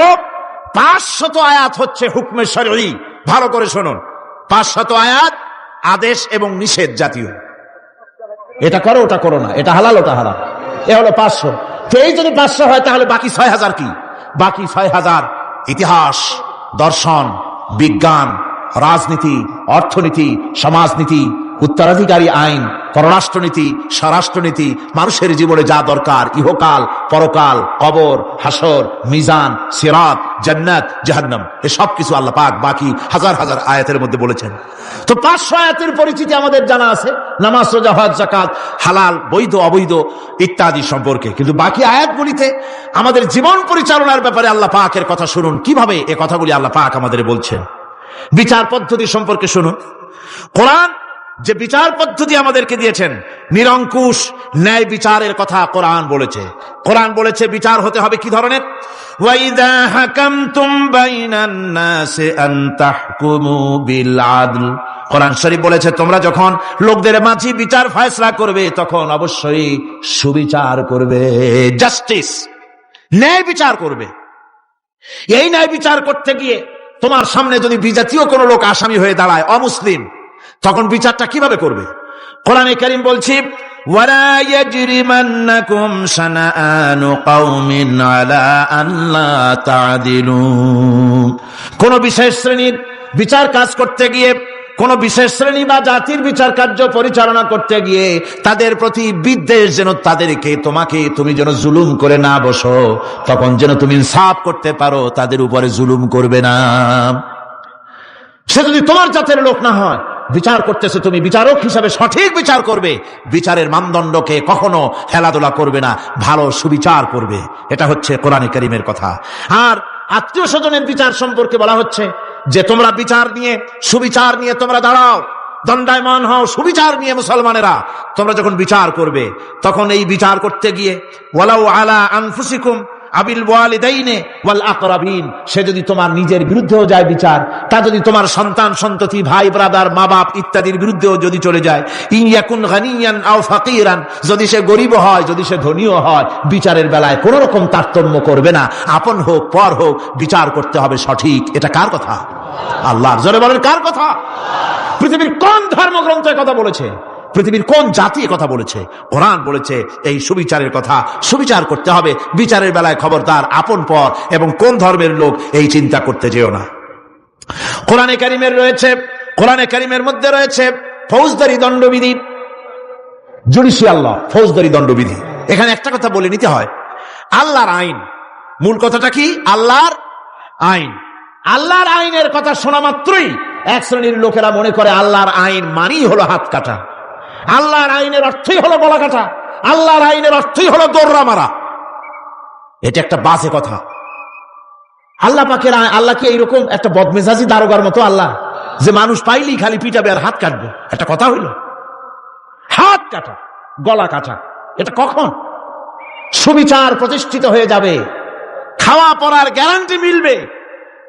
৫০০ আয়াত হচ্ছে হুকমে শরঈ। ভালো করে শুনুন, ৫০০ আয়াত আদেশ এবং নিষেধ জাতীয়। এটা করো, ওটা করো না, এটা হালাল, ওটা হারাম। এ হলো ৫০০। তো এই যদি ৫০০ হয় তাহলে বাকি ৬,০০০ কি? বাকি ৬,০০০ ইতিহাস, দর্শন, বিজ্ঞান, রাজনীতি, অর্থনীতি, সমাজনীতি, উত্তরাধিকারী আইন, পররাষ্ট্রনীতি, স্বরাষ্ট্রনীতি, মানুষের জীবনে যা দরকার, ইহকাল, পরকাল, কবর, হাসর, মিজান, সিরাত, জান্নাত, জাহান্নাম, এসব কিছু আল্লাহ পাক বাকি হাজার হাজার আয়াতের মধ্যে বলেছেন। তো ৫০০ আয়াতের পরিচিতি আমাদের জানা আছে, নামাজ, রোজা, হজ, যাকাত, হালাল, বৈধ, অবৈধ ইত্যাদি সম্পর্কে। কিন্তু বাকি আয়াতগুলিতে আমাদের জীবন পরিচালনার ব্যাপারে আল্লাহ পাকের কথা শুনুন, কিভাবে এ কথাগুলি আল্লাহ পাক আমাদের বলছেন। বিচার পদ্ধতি সম্পর্কে শুনুন। কোরআন যে বিচার পদ্ধতি আমাদেরকে দিয়েছেন, নিরঙ্কুশ ন্যায় বিচারের কথা কোরআন বলেছে। কোরআন বলেছে বিচার হতে হবে কি ধরনের? ওয়াইদা হাকামতুম বাইনান নাসি আন তাহকুমু বিল আদল। কোরআন শরীফ বলেছে তোমরা যখন লোকদের মাঝে বিচার ফয়সালা করবে তখন অবশ্যই সুবিচার করবে, জাস্টিস, ন্যায় বিচার করবে। এই ন্যায় বিচার করতে গিয়ে তোমার সামনে যদি বিজাতীয় কোনো লোক আসামি হয়ে দাঁড়ায়, অমুসলিম, তখন বিচারটা কিভাবে করবে? কোরআনে কারীম বলছি ওয়ালা ইয়াজরিমান্নাকুম শানাআনু কওমিন আলা আল্লা তা'দিলু। কোন বিশেষ শ্রেণীর বিচার কাজ করতে গিয়ে, কোন বিশেষ শ্রেণী বা জাতির বিচার কার্য পরিচালনা করতে গিয়ে তাদের প্রতি বিদ্বেষ যেন তুমি যেন জুলুম করে না বসো, তখন যেন তুমি ইনসাফ করতে পারো, তাদের উপরে জুলুম করবে না। সে যদি তোমার জাতের লোক না হয়, বিচার করতেছে, তুমি বিচারক হিসাবে সঠিক বিচার করবে, বিচারের মানদণ্ডকে কখনো খেলাধুলা করবে না, ভালো সুবিচার করবে। এটা হচ্ছে কোরআনে কারীমের কথা। আর আত্মীয় স্বজনের বিচার সম্পর্কে বলা হচ্ছে যে তোমরা বিচার নিয়ে, সুবিচার নিয়ে তোমরা দাঁড়াও, দণ্ডায়মান হও সুবিচার নিয়ে। মুসলমানেরা, তোমরা যখন বিচার করবে, তখন এই বিচার করতে গিয়ে ওয়ালাউ আলা আনফুসিকুম আবিল ওয়ালিদাইনে ওয়াল আকরাবিন, সে যদি তোমার নিজের বিরুদ্ধেও যায় বিচার, তা যদি তোমার সন্তান সন্ততি, ভাই ব্রাদার, মা বাপ ইত্যাদির বিরুদ্ধেও যদি চলে যায়, ইন ইয়াকুন গানিয়ান আও ফাকিরান, যদি সে গরিব হয়, যদি সে ধনীও হয়, বিচারের বেলায় কোন রকম তারতম্য করবে না, আপন হোক পর হোক, বিচার করতে হবে সঠিক। এটা কার কথা? আল্লাহর। জোরে বলেন, কার কথা? পৃথিবীর কোন ধর্মগ্রন্থ কথা বলেছে? পৃথিবীর কোন জাতি কথা বলেছে? কোরআন বলেছে এই সুবিচারের কথা। সুবিচার করতে হবে, বিচারের বেলায় খবরদার আপন পর এবং কোন ধর্মের লোক এই চিন্তা করতে যেও না। কোরআনে কারীমের মধ্যে রয়েছে ফৌজদারি দণ্ডবিধি, জুডিশিয়াল ল, ফৌজদারি দণ্ডবিধি। এখানে একটা কথা বলে নিতে হয়, আল্লাহর আইন, মূল কথাটা কি? আল্লাহর আইন। আল্লাহর আইনের কথা শোনা মাত্রই এক শ্রেণীর লোকেরা মনে করে আল্লাহর আইন মানেই হলো হাত কাটা, আল্লাহর আইনের অর্থই হলো গলা কাটা, আল্লাহর আইনের অর্থই হলো দৌড়া মারা। এটা একটা বাজে কথা। আল্লাহ পাকের আল্লাহ কি এইরকম একটা বদমেজাজি দারোগার মতো আল্লাহ, যে মানুষ পাইলেই খালি পিটাবে আর হাত কাটবে? একটা কথা হইল? হাত কাটা, গলা কাটা, এটা কখন? সুবিচার প্রতিষ্ঠিত হয়ে যাবে, খাওয়া পড়ার গ্যারান্টি মিলবে,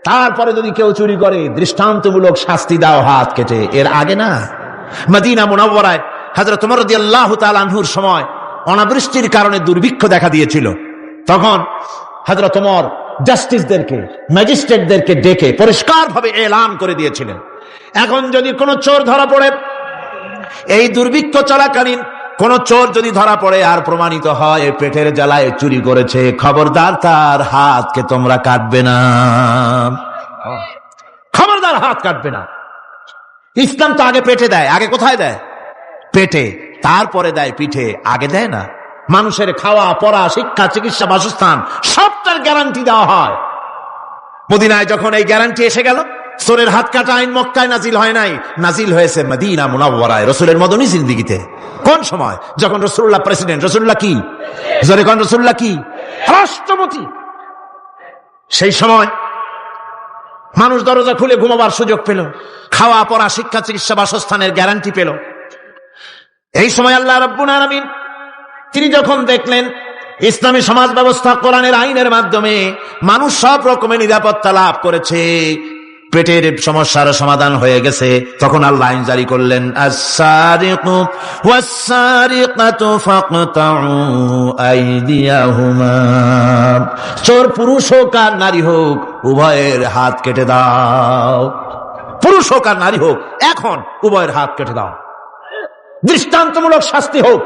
তারপরে যদি কেউ চুরি করে দৃষ্টান্তমূলক শাস্তি দাও হাত কেটে। এর আগে না। মদিনা মুনাওয়ারায় হযরত ওমর রাদিয়াল্লাহু তাআলা আনহুর সময় অনাবৃষ্টির কারণে দুর্ভিক্ষ দেখা দিয়েছিল। তখন হযরত ওমর জাস্টিসদেরকে, ম্যাজিস্ট্রেটদেরকে ডেকে পরিষ্কারভাবে এলান করে দিয়েছিলেন, এখন যদি কোনো চোর ধরা পড়ে, এই দুর্ভিক্ষ চলাকালীন কোন চোর যদি ধরা পড়ে আর প্রমাণিত হয় পেটের জ্বালায় চুরি করেছে, খবরদার তার হাতকে তোমরা কাটবে না, খবরদার হাত কাটবে না। ইসলাম তো আগে পেটে দেয়। আগে কোথায় দেয়? পেটে, তারপরে দেয় পিঠে, আগে দেয় না। মানুষের খাওয়া পড়া, শিক্ষা, চিকিৎসা, বাসস্থান সবটার গ্যারান্টি দেওয়া হয়। মদিনায় যখন এই গ্যারান্টি এসে গেল, চোরের হাত কাটা আইন মক্কায় নাজিল হয় নাই, নাজিল হয়েছে মদিনা মুনাওয়ারায়, রাসূলের মদনী জিন্দেগিতে। কোন সময়? যখন রাসূলুল্লাহ প্রেসিডেন্ট। রাসূলুল্লাহ কি? জোরে কোন? রাসূলুল্লাহ কি? রাষ্ট্রপতি। সেই সময় মানুষ দরজা খুলে ঘুমাবার সুযোগ পেল, খাওয়া পড়া, শিক্ষা, চিকিৎসা, বাসস্থানের গ্যারান্টি পেল। এই সময় আল্লাহ রাব্বুল আলামিন তিনি যখন দেখলেন ইসলামী সমাজ ব্যবস্থা কোরআনের আইনের মাধ্যমে মানুষ সব রকমের নিরাপত্তা লাভ করেছে, পেটের সমস্যার সমাধান হয়ে গেছে, তখন আল্লাহ আইন জারি করলেন, আস-সারিকু ওয়াস-সারিকাতু ফাকতাউ আইদিয়াহুমা, চোর পুরুষ হোক আর নারী হোক উভয়ের হাত কেটে দাও। পুরুষ হোক আর নারী হোক, এখন উভয়ের হাত কেটে দাও। দৃষ্টান্তমূলক শাস্তি হোক,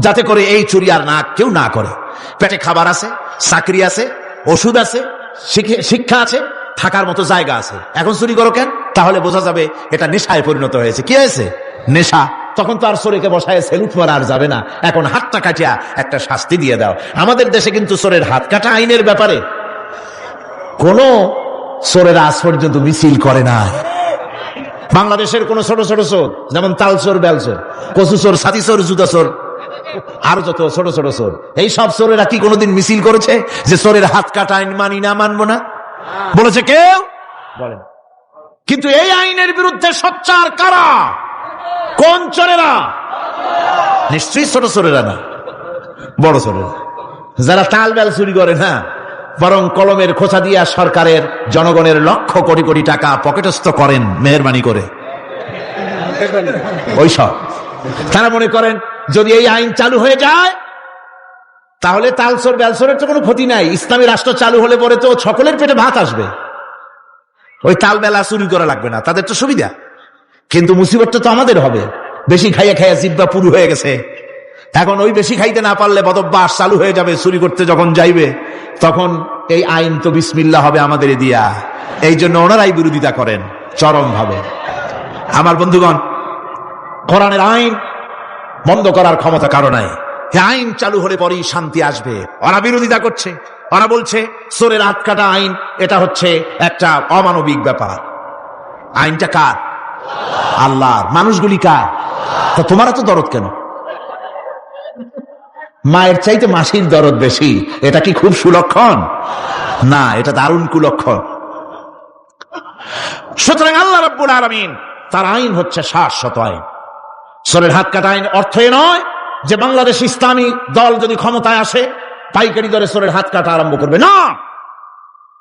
যাতে করে এই চুরি আর কেউ না করে। পেটে খাবার আছে, চাকরি আছে, ওষুধ আছে, শিক্ষা আছে, থাকার মতো জায়গা আছে, এখন চুরি করো কেন? তাহলে বোঝা যাবে এটা নেশায় পরিণত হয়েছে। কি হয়েছে? নেশা। তখন তো আর চোরেকে বসায় সেলুট মারা আর যাবে না, এখন হাতটা কাটিয়া একটা শাস্তি দিয়ে দাও। আমাদের দেশে কিন্তু চোরের হাত কাটা আইনের ব্যাপারে কোন চোরের আজ পর্যন্ত মিছিল করে না। বাংলাদেশের কোন ছোট ছোট চোর, যেমন তাল চোর, বেল চোর, কচু চোর, ছাতি চোর, জুতা চোর, আরো যত ছোট ছোট চোর, এই সব চোরেরা কি কোনোদিন মিছিল করেছে যে চোরের হাত কাটা আইন মানি না, মানবো না? বলেছে কেউ? বলেন। কিন্তু এই আইনের বিরুদ্ধে সোচ্চার কারা? কোন চোরেরা? নিশ্চয়ই ছোট চোরেরা না, বড় চোরেরা, যারা তাল বেল চুরি করে না, বরং কলমের খোঁচা দিয়া সরকারের, জনগণের লক্ষ কোটি কোটি টাকা পকেটস্থ করেন মেহেরবানি করে। ওইসব তারা মনে করেন যদি এই আইন চালু হয়ে যায় তাহলে তালচোর বেলচোরের তো কোনো ক্ষতি নাই, ইসলামী রাষ্ট্র চালু হলে পরে তো সকলের পেটে ভাত আসবে, ওই তাল বেলা চুরি করা লাগবে না, তাদের তো সুবিধা। কিন্তু মুসিবতটা তো আমাদের হবে, বেশি খাইয়া খাইয়া জিব্বা পুরু হয়ে গেছে, এখন ওই বেশি খাইতে না পারলে বদভ্যাস চালু হয়ে যাবে, চুরি করতে যখন যাইবে তখন এই আইন তো বিসমিল্লাহ হবে আমাদের দিয়া। এই জন্য ওনারাই বিরোধিতা করেন চরম ভাবে। আমার বন্ধুগণ, কোরআনের আইন বন্ধ করার ক্ষমতা কারো নাই। আইন চালু হলে পরেই শান্তি আসবে। ওরা বিরোধিতা করছে, ওরা বলছে চোরের হাত কাটা আইন এটা হচ্ছে একটা অমানবিক ব্যাপার। আইনটা কার? আল্লাহর। মানুষগুলি কার? তো তোমার তো দরদ কেন? মায়ের চাইতে মাসির দরদ বেশি, এটা কি খুব সুলক্ষণ? না, এটা দারুণ কুলক্ষণ। সুতরাং আল্লাহ রাব্বুল আলামিন তার আইন হচ্ছে শাশ্বত আইন। চোরের হাত কাটা আইন অর্থ এ নয় যে বাংলাদেশ ইসলামী দল যদি ক্ষমতায় আসে পাইকারি দরে চোরের হাত কাটা আরম্ভ করবে, না।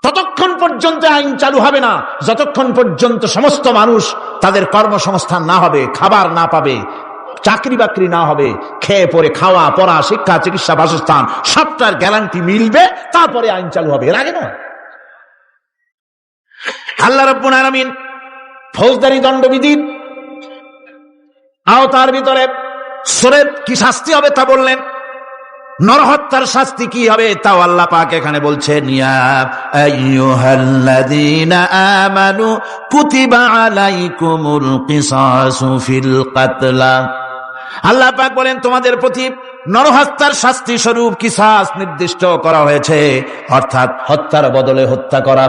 ততক্ষণ পর্যন্ত আইন চালু হবে না যতক্ষণ পর্যন্ত সমস্ত মানুষ তাদের কর্মসংস্থান না হবে, খাবার না পাবে, চাকরি বাকরি না হবে, খেয়ে পরে খাওয়া পড়া শিক্ষা চিকিৎসা বাসস্থান সবটার গ্যারান্টি মিলবে, তারপরে আইন চালু হবে, এর আগে নয়। আল্লাহ রাব্বুল আলামিন ফৌজদারি দণ্ডবিধির আওতার ভিতরে চোরের কি শাস্তি হবে তা বললেন, নরহত্যার শাস্তি কি হবে তাও আল্লাহ পাক এখানে বলছেন, ইয়া আইয়ুহাল্লাযীনা আমানু কুতিবা আলাইকুমুল কিসাসু ফিল কাতলা। আল্লাহ পাক বলেন তোমাদের প্রতি নরহত্যার শাস্তি স্বরূপ কিসাস নির্দিষ্ট করা হয়েছে, অর্থাৎ হত্যার বদলে হত্যা করা।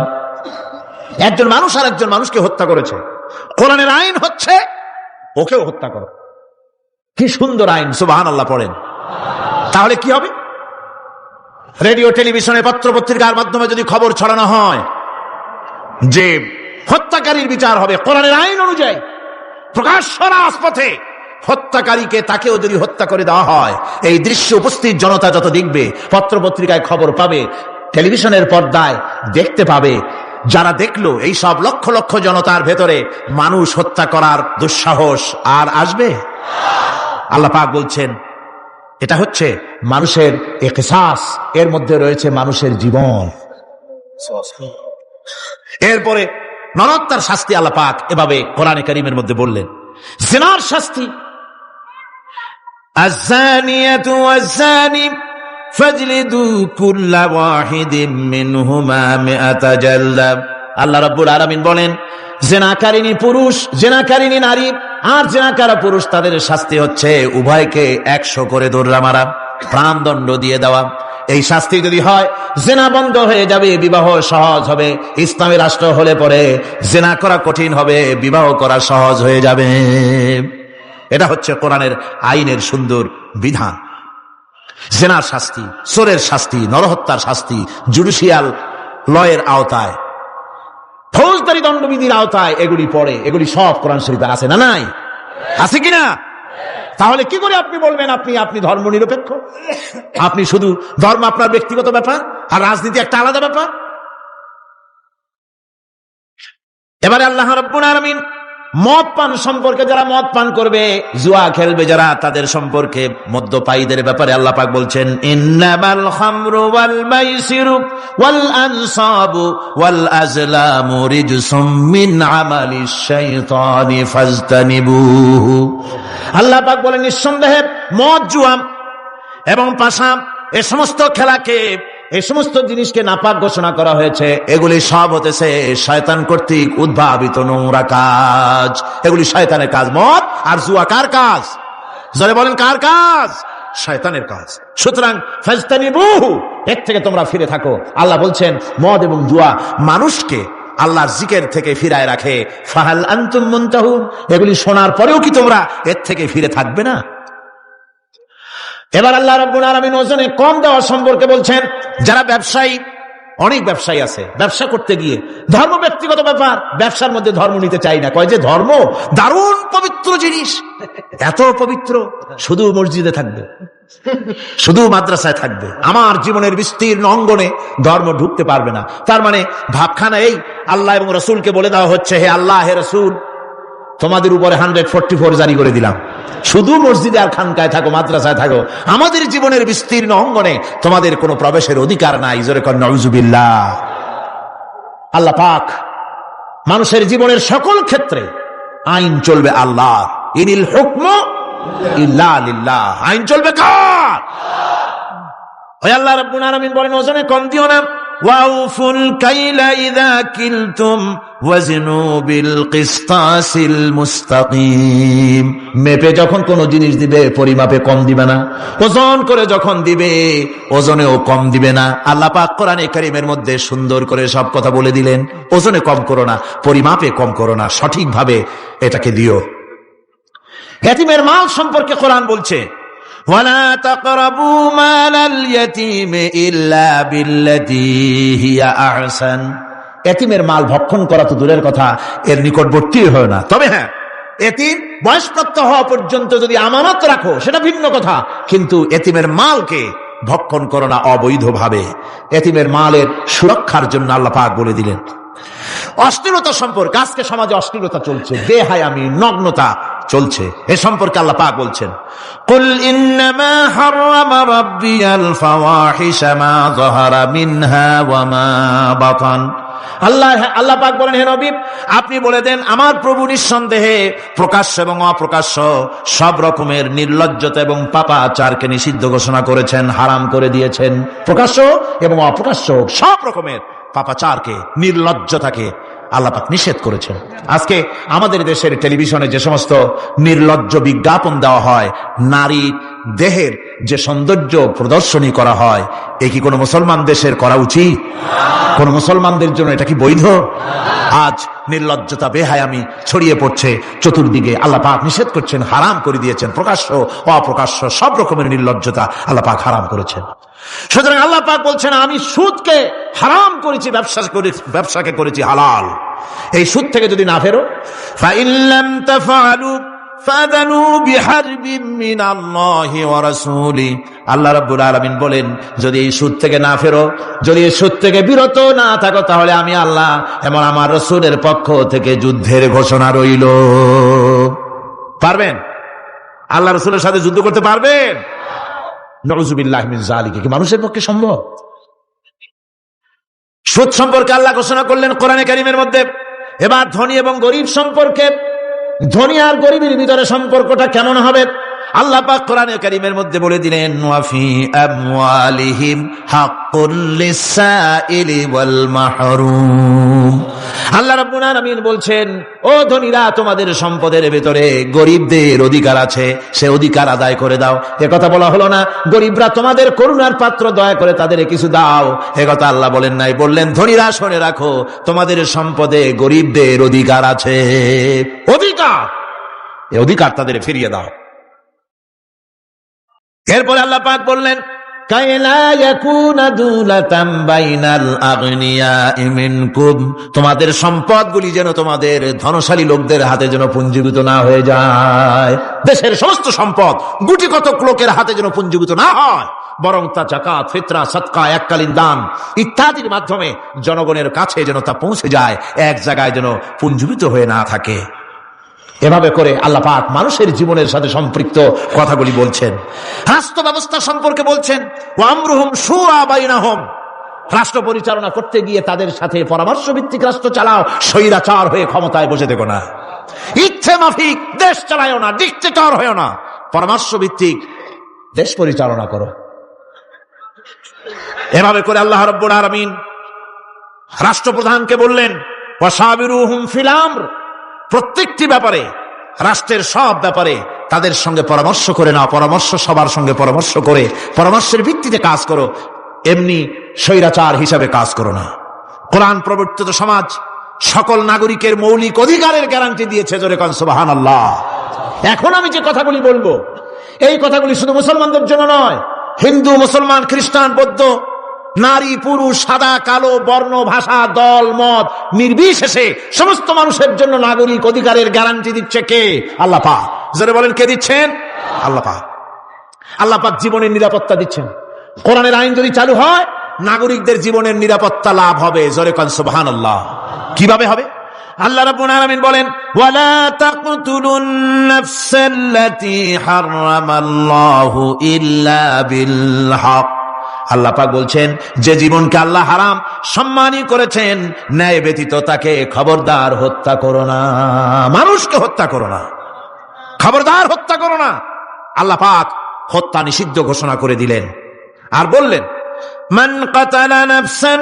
একজন মানুষ আর একজন মানুষকে হত্যা করেছে, কোরআনের আইন হচ্ছে ওকেও হত্যা করো। কি সুন্দর আইন, সুবহানাল্লাহ পড়েন। তাহলে কি হবে? রেডিও টেলিভিশনে পত্র পত্রিকার মাধ্যমে যদি খবর ছড়ানো হয় যে হত্যাকারীর বিচার হবে কোরআনের আইন অনুযায়ী, প্রকাশ্য রাজপথে হত্যাকারীকে তাকেও যদি হত্যা করে দেওয়া হয়, এই দৃশ্য উপস্থিত জনতা যত দেখবে, পত্র পত্রিকায় খবর পাবে, টেলিভিশনের পর্দায় দেখতে পাবে, যারা দেখলো এই সব লক্ষ লক্ষ জনতার ভেতরে মানুষ হত্যা করার দুঃসাহস আর আসবে? আল্লাহ পাক বলছেন এটা হচ্ছে মানুষের কিসাস, এর মধ্যে রয়েছে মানুষের জীবন। এরপরে নরহত্যার শাস্তি আল্লাহ পাক এভাবে কোরআনে কারীমের মধ্যে বললেন। জিনার শাস্তি, আয-যানিয়াতু ওয়াজ-যানি ফাজলিদু কুল্লা ওয়াহিদিম মিনহুমা মিআতা জালদা। আল্লাহ রাব্বুল আলামিন বলেন জিনাকারিনী পুরুষ, জিনাকারিনী নারী আর জিনাকারা পুরুষ, তাদের শাস্তি হচ্ছে উভয়কে 100 করে দৌড়া মারা, প্রাণদণ্ড দিয়ে দেওয়া। এই শাস্তি যদি হয় জিনা বন্ধ হয়ে যাবে, বিবাহ সহজ হবে। ইসলামী রাষ্ট্র হলে পরে জিনা করা কঠিন হবে, বিবাহ করা সহজ হয়ে যাবে। এটা হচ্ছে কোরআনের আইনের সুন্দর বিধান। জিনার শাস্তি, চোরের শাস্তি, নরহত্যার শাস্তি জুডিশিয়াল লয়ের আওতায়, ফৌজদারি দণ্ডবিধির আওতায় এগুলি পড়ে। এগুলি সব কোরআন শরীফে আছে না নাই? আছে কিনা? তাহলে কি করে আপনি বলবেন আপনি ধর্ম নিরপেক্ষ? আপনি শুধু ধর্ম আপনার ব্যক্তিগত ব্যাপার আর রাজনীতি একটা আলাদা ব্যাপার। এবারে আল্লাহ রাব্বুল আলামিন মদ পান সম্পর্কে, যারা মদ পান করবে, জুয়া খেলবে যারা, তাদের সম্পর্কে মদ্যপায়ীদের ব্যাপারে আল্লাহ পাক বলছেন, ইন্নামাল খামরু ওয়াল মাইসিরু ওয়াল আনসাবু ওয়াল আজলামু রিজসুম মিন আমালিশ শাইতানি ফাজতানিবুহু। আল্লাহ পাক বলেন নিঃসন্দেহে মদ, জুয়া এবং পাশা, এই সমস্ত খেলাকে, এই সমস্ত জিনিসকে নাপাক ঘোষণা করা হয়েছে। এগুলি সব হতেছে শয়তান কর্তৃক উদ্ভাবিত নোংরা কাজ। এগুলি শয়তানের কাজ। মদ আর জুয়া কার কাজ? যারা বলেন কার কাজ? শয়তানের কাজ। সুতরাং ফাজতানিবুহু, এর থেকে তোমরা ফিরে থাকো। আল্লাহ বলছেন মদ এবং জুয়া মানুষকে আল্লাহর জিকির থেকে ফিরায় রাখে। ফাহাল আনতুম মুনতাহুন, এগুলি শোনার পরেও কি তোমরা এর থেকে ফিরে থাকবে না? এবার আল্লাহ রাব্বুল আলামিন ওজনে কম দেওয়া সম্পর্কে বলছেন, যারা ব্যবসায়ী, অনেক ব্যবসায়ী আছে, ব্যবসা করতে গিয়ে ধর্ম ব্যক্তিগত ব্যাপার, ব্যবসার মধ্যে ধর্ম নিতে চাই না, কয় যে ধর্ম দারুণ পবিত্র জিনিস, এত পবিত্র, শুধু মসজিদে থাকবে, শুধু মাদ্রাসায় থাকবে, আমার জীবনের বিস্তীর্ণ অঙ্গনে ধর্ম ঢুকতে পারবে না। তার মানে ভাবখানা এই, আল্লাহ এবং রসুলকে বলে দেওয়া হচ্ছে, হে আল্লাহ, হে রসুল, তোমাদের উপরে 144 জারি করে দিলাম, শুধু মসজিদে আর খানকায় থাকো, মাদ্রাসায় থাকো, আমাদের জীবনের বিস্তীর্ণ অঙ্গনে তোমাদের কোনো প্রবেশের অধিকার নাই। জোরে কর নাউজুবিল্লাহ। আল্লাহ পাক মানুষের জীবনের সকল ক্ষেত্রে আইন চলবে আল্লাহ। ইনিল হুকমু ইল্লা লিল্লাহ। আইন চলবে কার? ওই আল্লাহ রাব্বুল আলামিন বলেন ওজনে কম দিও না। ওয়াউফুল কাইলা ইযা কিলতুম ওয়াজনু বিল কিসতাসিল মুস্তাকিম। মেপে যখন কোন জিনিস দিবে পরিমাপে কম দিবে না, ওজন করে যখন দিবে ওজনেও কম দিবে না। আল্লাহ পাক কোরআনে কারীমের মধ্যে সুন্দর করে সব কথা বলে দিলেন। ওজনে কম করো না, পরিমাপে কম করো না, সঠিকভাবে এটাকে দিও। ইয়াতীমের মাল সম্পর্কে কোরআন বলছে ওয়ালা তাকরাবু মালাল ইয়াতীমি ইল্লা বিল্লাতী হিয়া আহসান। ইয়াতীমের মাল ভক্ষণ করা তো দূরের কথা, এর নিকটবর্তী হয় না। তবে হ্যাঁ, ইয়াতীম বয়স্কত্ব হওয়া পর্যন্ত যদি আমানত রাখো সেটা ভিন্ন কথা, কিন্তু ইয়াতীমের মালকে ভক্ষণ করো না অবৈধভাবে। ইয়াতীমের মালের সুরক্ষার জন্য আল্লাহ পাক বলে দিলেন। অশ্লীলতা সম্পর্কে, আজকে সমাজে অশ্লীলতা চলছে, বেহায়ামি, নগ্নতা চলছে, এ সম্পর্কে আল্লাহ পাক বলছেন কুল ইন্নামা হারামা রাব্বিয়াল ফাওয়াহিশা মা যাহারা মিনহা ওয়া মা বাতান। আল্লাহ পাক বলেন, হে নবী আপনি বলে দেন আমার প্রভু নিঃসন্দেহে প্রকাশ্য এবং অপ্রকাশ্য সব রকমের নির্লজ্জতা এবং পাপাচারকে নিষিদ্ধ ঘোষণা করেছেন, হারাম করে দিয়েছেন। প্রকাশ্য এবং অপ্রকাশ্য সব রকমের পাপাচারকে, নির্লজ্জতাকে আল্লাহ পাক নিষেধ করেছেন। আজকে আমাদের দেশের টেলিভিশনে যে সমস্ত নির্লজ্জ বিজ্ঞাপন দেওয়া হয়, নারী দেহের যে সৌন্দর্য প্রদর্শনী করা হয়, এ কি কোনো মুসলমান দেশের করা উচিত? কোন মুসলমানদের জন্য এটা কি বৈধ? আজ নির্লজ্জতা, বেহায়ামি ছড়িয়ে পড়ছে চতুর্দিকে। আল্লাহ পাক নিষেধ করছেন, হারাম করে দিয়েছেন। প্রকাশ্য অপ্রকাশ্য সব রকমের নির্লজ্জতা আল্লাহ পাক হারাম করেছেন। সুতরাং আল্লাহ পাক বলছেন আমি সুদকে হারাম করেছি, ব্যবসাকে করেছি হালাল। এই সুদ থেকে যদি না ফেরো, ফাইন লাম তাফআলু ফাযানু বিহারবিম মিনাল্লাহি ওয়া রাসূলি। আল্লাহ রাব্বুল আলামিন বলেন যদি এই সুদ থেকে না ফেরো, যদি এই সুদ থেকে বিরত না থাকো, তাহলে আমি আল্লাহ এবং আমার রাসূলের পক্ষ থেকে যুদ্ধের ঘোষণা রইল। পারবেন? আল্লাহ রাসূলের সাথে যুদ্ধ করতে পারবেন? নাউযুবিল্লাহি মিন যালিকা। কি মানুষের পক্ষে সম্ভব? সুদ সম্পর্কে আল্লাহ ঘোষণা করলেন কোরআনে কারীমের মধ্যে। এবার ধনী এবং গরিব সম্পর্কে, ধনী আর গরিবের ভিতরে সম্পর্কটা কেমন হবে আল্লাহ পাক কোরআনে কারীমের মধ্যে বলে দিলেন ওয়া ফি আমওয়ালিহিম হাক্কুল লিসাইলি ওয়াল মাহরুম। আল্লাহ রাব্বুল আলামিন বলছেন ও ধনীরা, তোমাদের সম্পদের ভিতরে গরিবদের অধিকার আছে, সে অধিকার আদায় করে দাও। একথা বলা হলো না গরিবরা তোমাদের করুণার পাত্র, দয়া করে তাদের কিছু দাও, একথা আল্লাহ বলেন নাই। বললেন ধনীরা শুনে রাখো, তোমাদের সম্পদে গরিবদের অধিকার আছে, অধিকার, এই অধিকার তাদের ফিরিয়ে দাও। এরপরে আল্লাহ পাক বললেন কাইলা ইয়াকুনা দুলাতাম বাইনাল আগনিয়াই মিনকুম, তোমাদের সম্পদগুলি যেন তোমাদের ধনশালী লোকদের হাতে যেন পুঞ্জীভূত না হয়ে যায়। দেশের সমস্ত সম্পদ গুটি কতক লোকের হাতে যেন পুঞ্জীভূত না হয়, বরং তা যাকাত, ফিতরা, সাদকা, এককালীন দান ইত্যাদির মাধ্যমে জনগণের কাছে যেন তা পৌঁছে যায়, এক জায়গায় যেন পুঞ্জীভূত হয়ে না থাকে। এভাবে করে আল্লাহ পাক মানুষের জীবনের সাথে সম্পৃক্ত কথাগুলি বলছেন। রাষ্ট্র ব্যবস্থা সম্পর্কে বলছেন ওয়া আমরুহুম শুরা বাইনাহুম। রাষ্ট্র পরিচালনা করতে গিয়ে তাদের সাথে পরামর্শ ভিত্তিক রাষ্ট্র চালাও, স্বৈরাচার হয়ে ক্ষমতায় বসে থেকো না। ইচ্ছে মাফিক দেশ চালায়ও না, ডিক্টেটর হয়েও না, পরামর্শ ভিত্তিক দেশ পরিচালনা করো। এভাবে করে আল্লাহ রাব্বুল আলামিন রাষ্ট্রপ্রধানকে বললেন ওয়াসাবিরুহুম ফিল আমর, প্রত্যেকটি ব্যাপারে, রাষ্ট্রের সব ব্যাপারে তাদের সঙ্গে পরামর্শ করে নাও, পরামর্শ সবার সঙ্গে পরামর্শ করে পরামর্শের ভিত্তিতে কাজ করো, এমনি স্বৈরাচার হিসাবে কাজ করো না। কোরআন প্রবর্তিত সমাজ সকল নাগরিকের মৌলিক অধিকারের গ্যারান্টি দিয়েছে, জোরে কান সুবহানাল্লাহ। এখন আমি যে কথাগুলি বলবো, এই কথাগুলি শুধু মুসলমানদের জন্য নয়, হিন্দু, মুসলমান, খ্রিস্টান, বৌদ্ধ, নারী, পুরুষ, সাদা, কালো, বর্ণ, ভাষা, দল, মত নির্বিশেষে সমস্ত মানুষের জন্য নাগরিক অধিকারের গ্যারান্টি দিচ্ছে কে? আল্লাহ পাক। যারা বলেন কে দিচ্ছেন? আল্লাহ পাক। আল্লাহ পাক জীবনের নিরাপত্তা দিচ্ছেন। কোরআনের আইন যদি চালু হয়, নাগরিকদের জীবনের নিরাপত্তা লাভ হবে, জোরে কান সুবহানাল্লাহ। কিভাবে হবে? আল্লাহ রাব্বুল আলামিন বলেন ওয়ালা তাকতুলুন নাফসাল্লাতী হারামাল্লাহু ইল্লা বিল হক। আল্লাহ পাক বলছেন যে জীবনকে আল্লাহ হারাম সম্মানই করেছেন, ন্যায় ব্যতীত তাকে খবরদার হত্যা করো না। মানুষকে হত্যা করো না, খবরদার হত্যা করো না। আল্লাহ পাক হত্যা নিষিদ্ধ ঘোষণা করে দিলেন আর বললেন, মান কাতালা নাফসান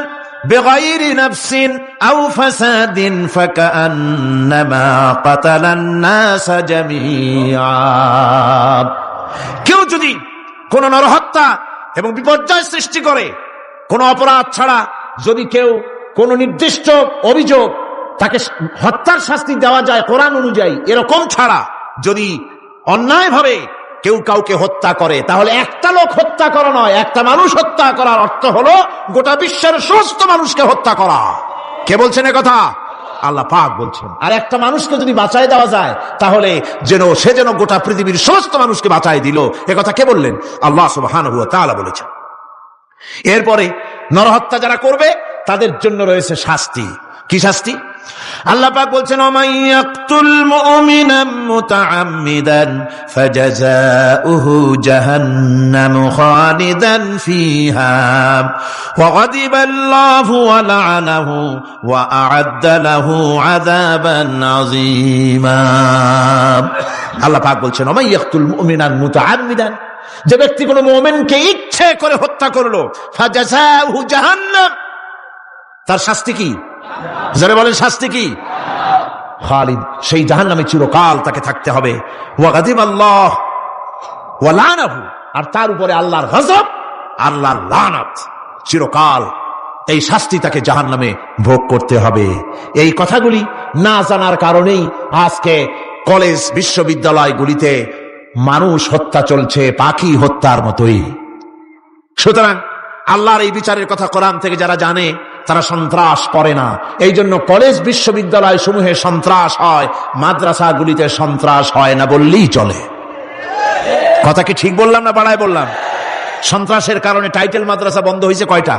বিগাইরি নাফসিন আও ফাসাদিন ফাকান্নামা কাতালান নাস জামিআ। কেউ যদি কোন নরহত্যা এবং বিপর্যয় সৃষ্টি করে, কোন অপরাধ ছাড়া যদি কেউ কোন নির্দিষ্ট অভিযোগ তাকে হত্যার শাস্তি দেওয়া যায় কোরআন অনুযায়ী, এরকম ছাড়া যদি অন্যায়ভাবে কেউ কাউকে হত্যা করে, তাহলে একটা লোক হত্যা করা নয়, একটা মানুষ হত্যা করার অর্থ হলো গোটা বিশ্বের সমস্ত মানুষকে হত্যা করা। কে বলছেন কথা? আল্লাহ পাক বলছেন। আর একটা মানুষকে যদি বাঁচায় দেওয়া যায়, তাহলে সে যেন গোটা পৃথিবীর সমস্ত মানুষকে বাঁচায় দিল। একথা কে বললেন? আল্লাহ সুবহানাহু ওয়া তাআলা বলেছেন। এরপরে নরহত্যা যারা করবে তাদের জন্য রয়েছে শাস্তি। কি শাস্তি? আল্লাহ পাক বলছেন, ওমাইয়াকতুল মুমিনাম মুতাআম্মিদান ফাজাযাউহু জাহান্নামু খালিদান ফিহা ওয়া গাদিবাল্লাহু ওয়া লা'নাহু ওয়া আ'আদ্দা লাহু আযাবান আযীমা। আল্লাহ পাক বলছেন, ওমাইয়াকতুল মুমিনান মুতাআম্মিদান, যে ব্যক্তি কোনো মুমিনকে ইচ্ছে করে হত্যা করলো, ফাজাযাউহু জাহান্নাম, তার শাস্তি কি? যারা বলেন শাস্তি কি? খালিদ, সেই জাহান্নামে চিরকাল তাকে থাকতে হবে। ওয়া গাদিবাল্লাহ ওয়া লা'নাহু, আর তার উপরে আল্লাহর গজব, আল্লাহর লানত, চিরকাল এই শাস্তি তাকে জাহান্নামে ভোগ করতে হবে। এই কথাগুলি না জানার কারণেই আজকে কলেজ বিশ্ববিদ্যালয়গুলিতে মানুষ হত্যা চলছে পাখি হত্যার মতোই। সুতরাং আল্লাহর এই বিচারের কথা কোরআন থেকে যারা জানে তারা সন্ত্রাস করে না। এই জন্য কলেজ বিশ্ববিদ্যালয় সমূহে সন্ত্রাস হয়, মাদ্রাসাগুলিতে সন্ত্রাস হয় না বললেই চলে। কথা কি ঠিক বললাম না বাড়ায় বললাম? সন্ত্রাসের কারণে টাইটেল মাদ্রাসা বন্ধ হয়েছে কয়টা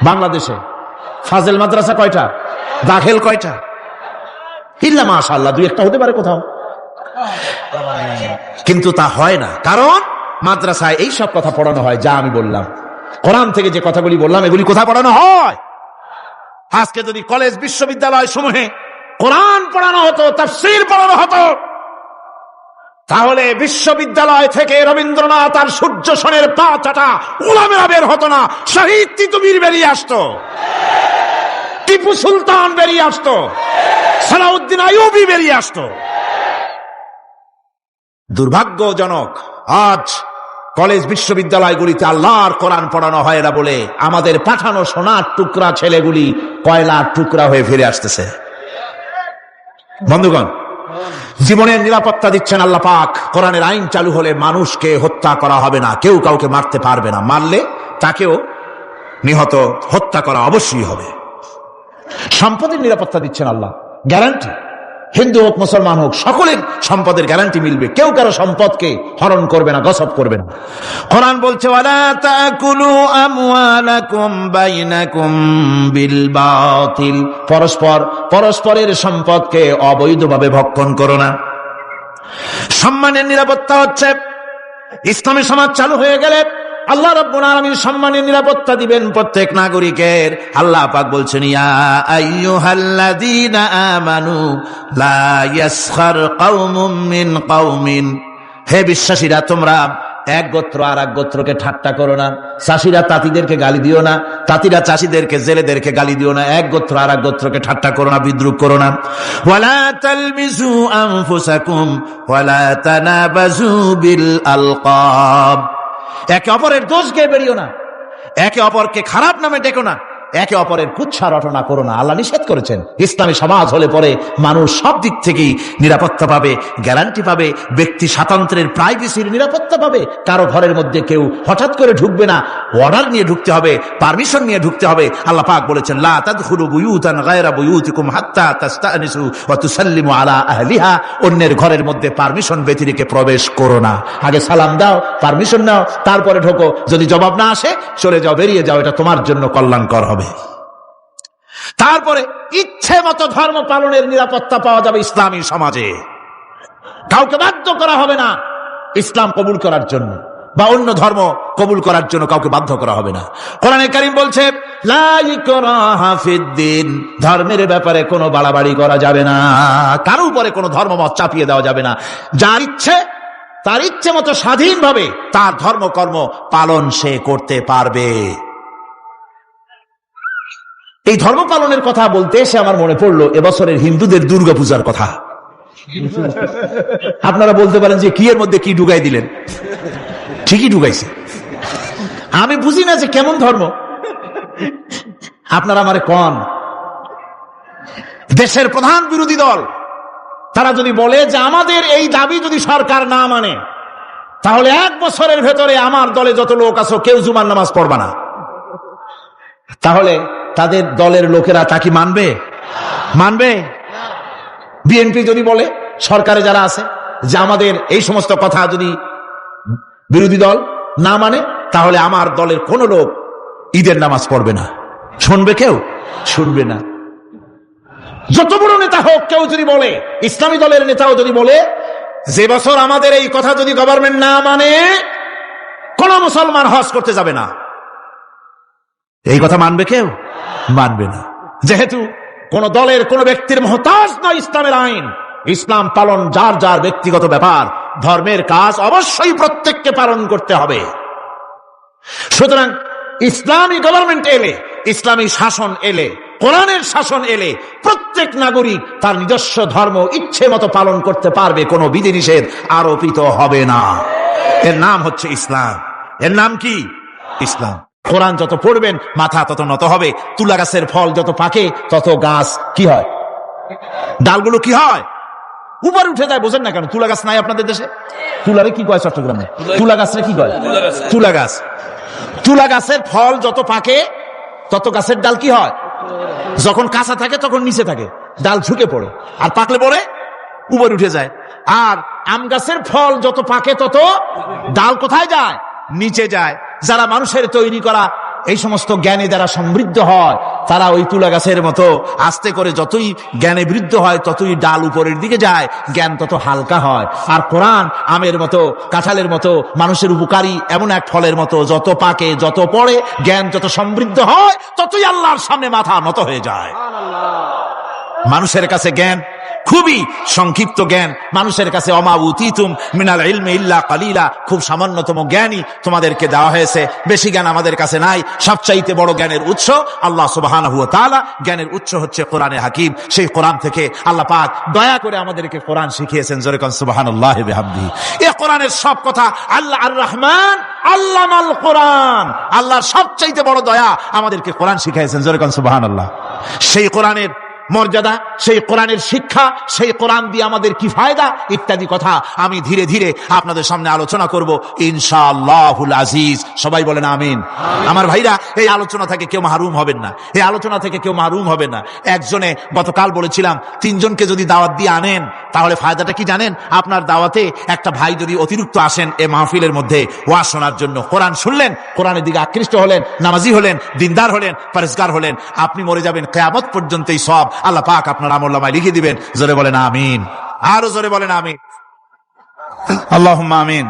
বাংলাদেশে? ফাজেল মাদ্রাসা কয়টা? দাখিল কয়টা? ইল্লা মাশাআল্লাহ দুই একটা হতে পারে কোথাও, কিন্তু তা হয় না। কারণ মাদ্রাসায় এই সব কথা পড়ানো হয় যা আমি বললাম। কোরআন থেকে যে কথাগুলি বললাম এগুলি কোথায় পড়ানো হয়? আজকে যদি কলেজ বিশ্ববিদ্যালয় সমূহে কোরআন পড়ানো হতো, তাফসীর পড়ানো হতো, তাহলে বিশ্ববিদ্যালয় থেকে রবীন্দ্রনাথ আর সূর্য সেনের পা চাটা উলামেরা বের হতো না, শহীদ তিতুমীর বেরিয়ে আসতো, টিপু সুলতান বেরিয়ে আসতো, সালাউদ্দিন আইয়ুবী বেরিয়ে আসতো। দুর্ভাগ্যজনক আজ কলেজ বিশ্ববিদ্যালয়গুলিতে আল্লাহর কোরআন পড়ানো হয় না বলে আমাদের পাঠানো সোনার টুকরা ছেলেগুলি কয়লার টুকরা হয়ে ফিরে আসতেছে। বন্ধুগণ, জীবনের নিরাপত্তা দিচ্ছেন আল্লাহ পাক। কোরআনের আইন চালু হলে মানুষকে হত্যা করা হবে না, কেউ কাউকে মারতে পারবে না, মারলে তাকেও নিহত হত্যা করা অবশ্যই হবে। সম্পদের নিরাপত্তা দিচ্ছেন আল্লাহ, গ্যারান্টি। হিন্দু হোক মুসলমান হোক সকলের সম্পদের গ্যারান্টি মিলবে, কেউ কারো সম্পদকে হরণ করবে না, গসব করবে না। কোরআন বলছে, ওয়ালা তাকুলু আমওয়ালাকুম বাইনাকুম বিল বাতিল, পরস্পরের সম্পদকে অবৈধভাবে ভক্ষণ করো না। সম্মানের নিরাপত্তা হচ্ছে ইসলামী সমাজ চালু হয়ে গেলে আল্লাহ রাব্বুল আলামিন সম্মানের নিরাপত্তা দিবেন প্রত্যেক নাগরিকের। আল্লাহ পাক বলছেন, ইয়া আইয়ুহাল্লাযীনা আমানু লা ইয়াসখার কওমুম মিন কওমিন, হে বিশ্বাসীরা তোমরা এক গোত্র আর এক গোত্রকে ঠাট্টা করো না, চাষিরা তাঁতিদেরকে গালি দিও না, তাঁতিরা চাষিদেরকে জেলেদেরকে গালি দিও না, এক গোত্র আর এক গোত্রকে ঠাট্টা করো না, বিদ্রুপ করো না। ওয়ালা তালমিজু আনফুসাকুম ওয়ালা তানাবাজু বিল আলকাব, একে অপরের দোষ গিয়ে বেরিও না, একে অপরকে খারাপ নামে ডেকো না, একে অপরের কুৎসা রটনা করো না। আল্লাহ নিষেধ করেছেন। ইসলামী সমাজ হলে পরে মানুষ সব দিক থেকেই নিরাপত্তা পাবে, গ্যারান্টি পাবে, ব্যক্তি স্বাতন্ত্র্যের প্রাইভেসির নিরাপত্তা পাবে। কারো ঘরের মধ্যে কেউ হঠাৎ করে ঢুকবে না, অর্ডার নিয়ে ঢুকতে হবে, পারমিশন নিয়ে ঢুকতে হবে। আল্লাহ পাক বলেছেন, লা তাদখুলু বুয়ুতান গায়রা বুয়ুতিকুম হাত্তা তাস্তানিসু ওয়া তুসাল্লিমু আলা আহলিহা, অন্যের ঘরের মধ্যে পারমিশন ব্যতিরেকে প্রবেশ করো না। আগে সালাম দাও, পারমিশন নাও, তারপরে ঢোকো। যদি জবাব না আসে চলে যাও, বেরিয়ে যাও, এটা তোমার জন্য কল্যাণকর হবে। তারপরে ইচ্ছে মতো ধর্ম পালনের নিরাপত্তা পাওয়া যাবে ইসলামী সমাজে। কাউকে বাধ্য করা হবে না ইসলাম কবুল করার জন্য, বা অন্য ধর্ম কবুল করার জন্য কাউকে বাধ্য করা হবে না। কোরআনে কারীম বলছে, লা ইকরাহা ফিদ্দিন, ধর্মের ব্যাপারে কোনো বাড়াবাড়ি করা যাবে না, কারো উপরে কোনো ধর্মমত চাপিয়ে দেওয়া যাবে না। যার ইচ্ছে তার ইচ্ছে মতো স্বাধীনভাবে তার ধর্মকর্ম পালন সে করতে পারবে। এই ধর্ম পালনের কথা বলতে এসে আমার মনে পড়লো এবছরের হিন্দুদের দুর্গাপূজার কথা। আপনারা বলতে পারেন যে কি এর মধ্যে কি ঢুকাই দিলেন? ঠিকই ঢুকাইছে। আমি বুঝি না যে কেমন ধর্ম। আপনারা আমারে কন, দেশের প্রধান বিরোধী দল তারা যদি বলে যে আমাদের এই দাবি যদি সরকার না মানে তাহলে 1 বছরের ভেতরে আমার দলে যত লোক আছো কেউ জুমার নামাজ পড়বা না, তাহলে তাদের দলের লোকেরা তা কি মানবে? মানবে? বিএনপি যদি বলে, সরকারে যারা আছে, যে আমাদের এই সমস্ত কথা যদি বিরোধী দল না মানে তাহলে আমার দলের কোন লোক ঈদের নামাজ পড়বে না, শুনবে কেউ? শুনবে না। যত বড় নেতা হোক কেউ যদি বলে, ইসলামী দলের নেতাও যদি বলে যে বছর আমাদের এই কথা যদি গভর্নমেন্ট না মানে কোন মুসলমান হজ করতে যাবে না, এই কথা মানবে কেউ? মানবে না। যেহেতু কোন দলের কোন ব্যক্তির মহতাজ নয় ইসলামের আইন, ইসলাম পালন যার যার ব্যক্তিগত ব্যাপার, ধর্মের কাজ অবশ্যই প্রত্যেককে পালন করতে হবে। সুতরাং ইসলামী গভর্নমেন্ট এলে, ইসলামী শাসন এলে, কোরআনের শাসন এলে প্রত্যেক নাগরিক তার নিজস্ব ধর্ম ইচ্ছে মতো পালন করতে পারবে, কোনো বিধিনিষেধ আরোপিত হবে না। এর নাম হচ্ছে ইসলাম। এর নাম কি? ইসলাম। কোরআন যত পড়বেন মাথা তত নত হবে। তুলা গাছের ফল যত পাকে তত গাছ কি হয়? ডালগুলো কি হয়? উপরে উঠে যায়। বোঝেন না কেন? তুলা গাছ নাই আপনাদের দেশে? তুলারে কি কয় চট্টগ্রামে? তুলা গাছরে কি কয়? তুলা গাছ। তুলা গাছের ফল যত পাকে তত গাছের ডাল কি হয়? যখন কাঁচা থাকে তখন নিচে থাকে, ডাল ঝুঁকে পড়ে, আর পাকলে পরে উপরে উঠে যায়। আর আম গাছের ফল যত পাকে তত ডাল কোথায় যায়? নিচে যায়। যারা মানুষের তৈরি করা এই সমস্ত জ্ঞানে যারা সমৃদ্ধ হয় তারা ওই তুলা গাছের মতো আস্তে করে যতই জ্ঞানে বৃদ্ধ হয় ততই ডাল উপরের দিকে যায়, জ্ঞান তত হালকা হয়। আর কোরআন আমের মতো, কাঁঠালের মতো, মানুষের উপকারী এমন এক ফলের মতো, যত পাকে যত পড়ে জ্ঞান যত সমৃদ্ধ হয় ততই আল্লাহর সামনে মাথা নত হয়ে যায়। মানুষের কাছে জ্ঞান খুবই সংক্ষিপ্ত জ্ঞান, মানুষের কাছে অমা উতিতুম মিনাল ইলমি ইল্লা কালিলা, খুব সামান্যতম জ্ঞানই তোমাদেরকে দেওয়া হয়েছে, বেশি জ্ঞান আমাদের কাছে নাই। সবচাইতে বড় জ্ঞানের উৎস আল্লাহ সুবহানাহু ওয়া তাআলা, জ্ঞানের উৎস হচ্ছে কোরআনে হাকিম। সেই কোরআন থেকে আল্লাহ পাক দয়া করে আমাদেরকে কোরআন শিখিয়েছেন। জোরে কোন সুবহানাল্লাহি ওয়া বিহামদিহি। এই কোরআনের সব কথা আল্লাহ আর রহমান আল্লামাল কোরআন, আল্লাহর সবচাইতে বড় দয়া আমাদেরকে কোরআন শিখিয়েছেন। জোরে কোন সুবহানাল্লাহ। সেই কোরআনের মর্যাদা, সেই কোরআনের শিক্ষা, সেই কোরআন দিয়ে আমাদের কি ফায়দা ইত্যাদি কথা আমি ধীরে ধীরে আপনাদের সামনে আলোচনা করব ইনশাআল্লাহুল আজিজ। সবাই বলেন আমিন। আমার ভাইরা, এই আলোচনা থেকে কেউ মাহরুম হবেন না, এই আলোচনা থেকে কেউ মাহরুম হবেন না। একজনে গতকাল বলেছিলাম 3 জনকে যদি দাওয়াত দিয়ে আনেন তাহলে ফায়দাটা কি জানেন? আপনার দাওয়াতে একটা ভাই যদি অতিরিক্ত আসেন এ মাহফিলের মধ্যে ওয়াজ শোনার জন্য, কোরআন শুনলেন, কোরআনের দিকে আকৃষ্ট হলেন, নামাজি হলেন, দিনদার হলেন, পরেজগার হলেন, আপনি মরে যাবেন, কিয়ামত পর্যন্ত এই সব আল্লাহ পাক আপনার আমলনামায় লিখে দিবেন। জোরে বলেন আমিন। আরো জোরে বলেন আমিন। আল্লাহুম্মা আমিন।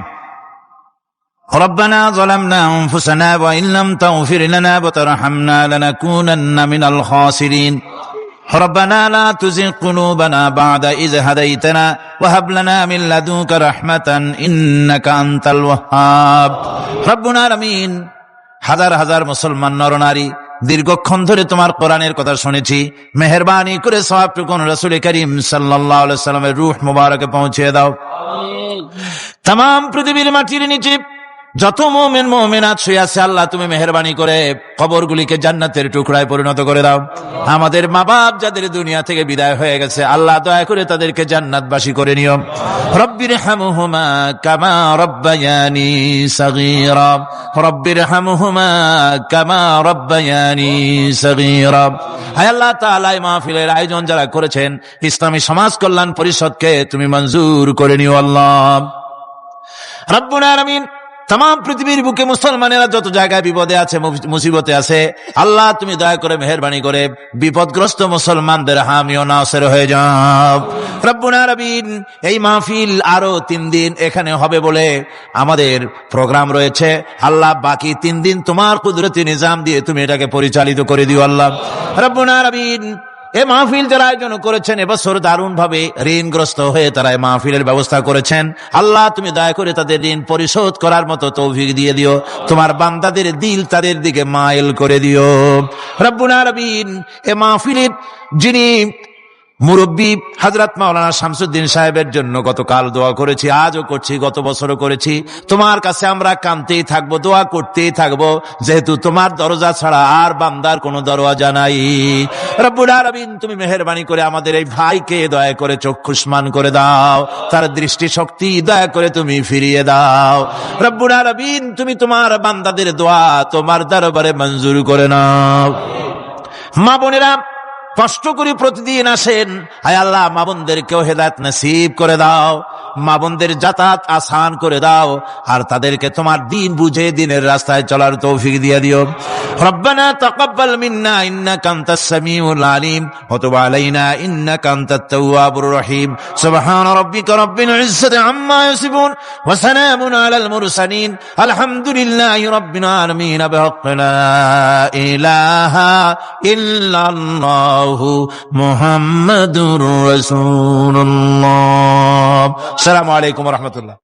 ربنا ظلمنا أنفسنا وإن لم تغفر لنا وترحمنا لنكونن من الخاسرين ربنا لا تزغ قلوبنا بعد إذ هديتنا وهب لنا من لدنك رحمة إنك أنت الوهاب ربنا العالمين। হাজার হাজার মুসলমান নরনারী দীর্ঘক্ষণ ধরে তোমার কোরআনের কথা শুনেছি, মেহেরবানি করে সওয়াবটুকু রাসূল করিম সাল্লাল্লাহু আলাইহি সাল্লামের রূহ মুবারকে পৌঁছে দাও। तमाम পৃথিবীর মাটির নিচে যত মুমিন মুমিনাত শুয়ে আছে আল্লাহ তুমি মেহেরবানি করে কবরগুলিকে জান্নাতের টুকরায় পরিণত করে দাও। আমাদের মা বাপ যাদের দুনিয়া থেকে বিদায় হয়ে গেছে আল্লাহ দয়া করে তাদেরকে জান্নাতবাসী করে নিও। রব্বিরহামহুমা কামা রব্বায়ানি সগীরা, রব্বিরহামহুমা কামা রব্বায়ানি সগীরা। হে আল্লাহ তাআলা, এই মাহফিলের আয়োজন যারা করেছেন ইসলামী সমাজ কল্যাণ পরিষদকে তুমি মঞ্জুর করে নিও আল্লাহ রাব্বুল আলামিন। तमाम পৃথিবীর বুকে মুসলমানেরা যত জায়গায় বিপদে আছে, মুসিবতে আছে, আল্লাহ তুমি দয়া করে মেহেরবানি করে বিপদগ্রস্ত মুসলমানদের হামি ও নাসির হয়ে যাও রব্বুল আলামিন। এই মাহফিল আরো 3 দিন এখানে হবে বলে আমাদের প্রোগ্রাম রয়েছে আল্লাহ, বাকি 3 দিন তোমার কুদরতি নিজাম দিয়ে তুমি এটাকে পরিচালিত করে দিও আল্লাহ রব্বুল আলামিন। এ মাহফিল যারা আয়োজন করেছেন এবছর দারুণ ভাবে ঋণগ্রস্ত হয়ে তারা এই মাহফিলের ব্যবস্থা করেছেন, আল্লাহ তুমি দয়া করে তাদের ঋণ পরিশোধ করার মতো তৌফিক দিয়ে দিও। তোমার বান্দাদের দিল তাদের দিকে মাইল করে দিও রব্বুল আলামিন। এ মাহফিলের যিনি মুরব্বী হযরত মাওলানা শামসুদ্দিন সাহেবের জন্য গতকাল দোয়া করেছি, আজও করছি, গত বছরও করেছি। তোমার কাছে আমরা কাঁদতেই থাকবো, দোয়া করতেই থাকবো, যেহেতু তোমার দরজা ছাড়া আর বান্দার কোনো দরওয়াজা নাই। রব্বুল আলামিন তুমি মেহেরবানি করে আমাদের এই ভাইকে দয়া করে চক্ষুষ্মান করে দাও, তার দৃষ্টি শক্তি দয়া করে তুমি ফিরিয়ে দাও। রব্বুল আলামিন তুমি তোমার বান্দাদের দোয়া তোমার দরবারে মঞ্জুর করে নাও। মা বোনেরা কষ্ট করে প্রতিদিন আসেন, হায় আল্লাহ মা বোনদেরকেও হেদায়েত নসিব করে দাও, মা বোনদের যাতায়াত আসান করে দাও, আর তাদেরকে তোমার দিন বুঝে দিনের রাস্তায় চলার তৌফিক দিয়ে দিও। রব্বানা তাকাব্বাল মিন্না ইন্নাকা আনতাস সামিউল আলিম ওয়া তুব আলাইনা ইন্নাকা আনতাত তাওয়াবুর রহিম। সুবহান রাব্বিকা রাব্বিল ইজ্জাতি আম্মা ইয়াসিফুন ওয়া সালামুন আলাল মুরসালিন আলহামদুলিল্লাহি রাব্বিল আলামিন। বিহাক্কি লা ইলাহা ইল্লাল্লাহু মুহাম্মাদুর রাসূলুল্লাহ। আসসালামু আলাইকুম ওয়া রাহমাতুল্লাহ।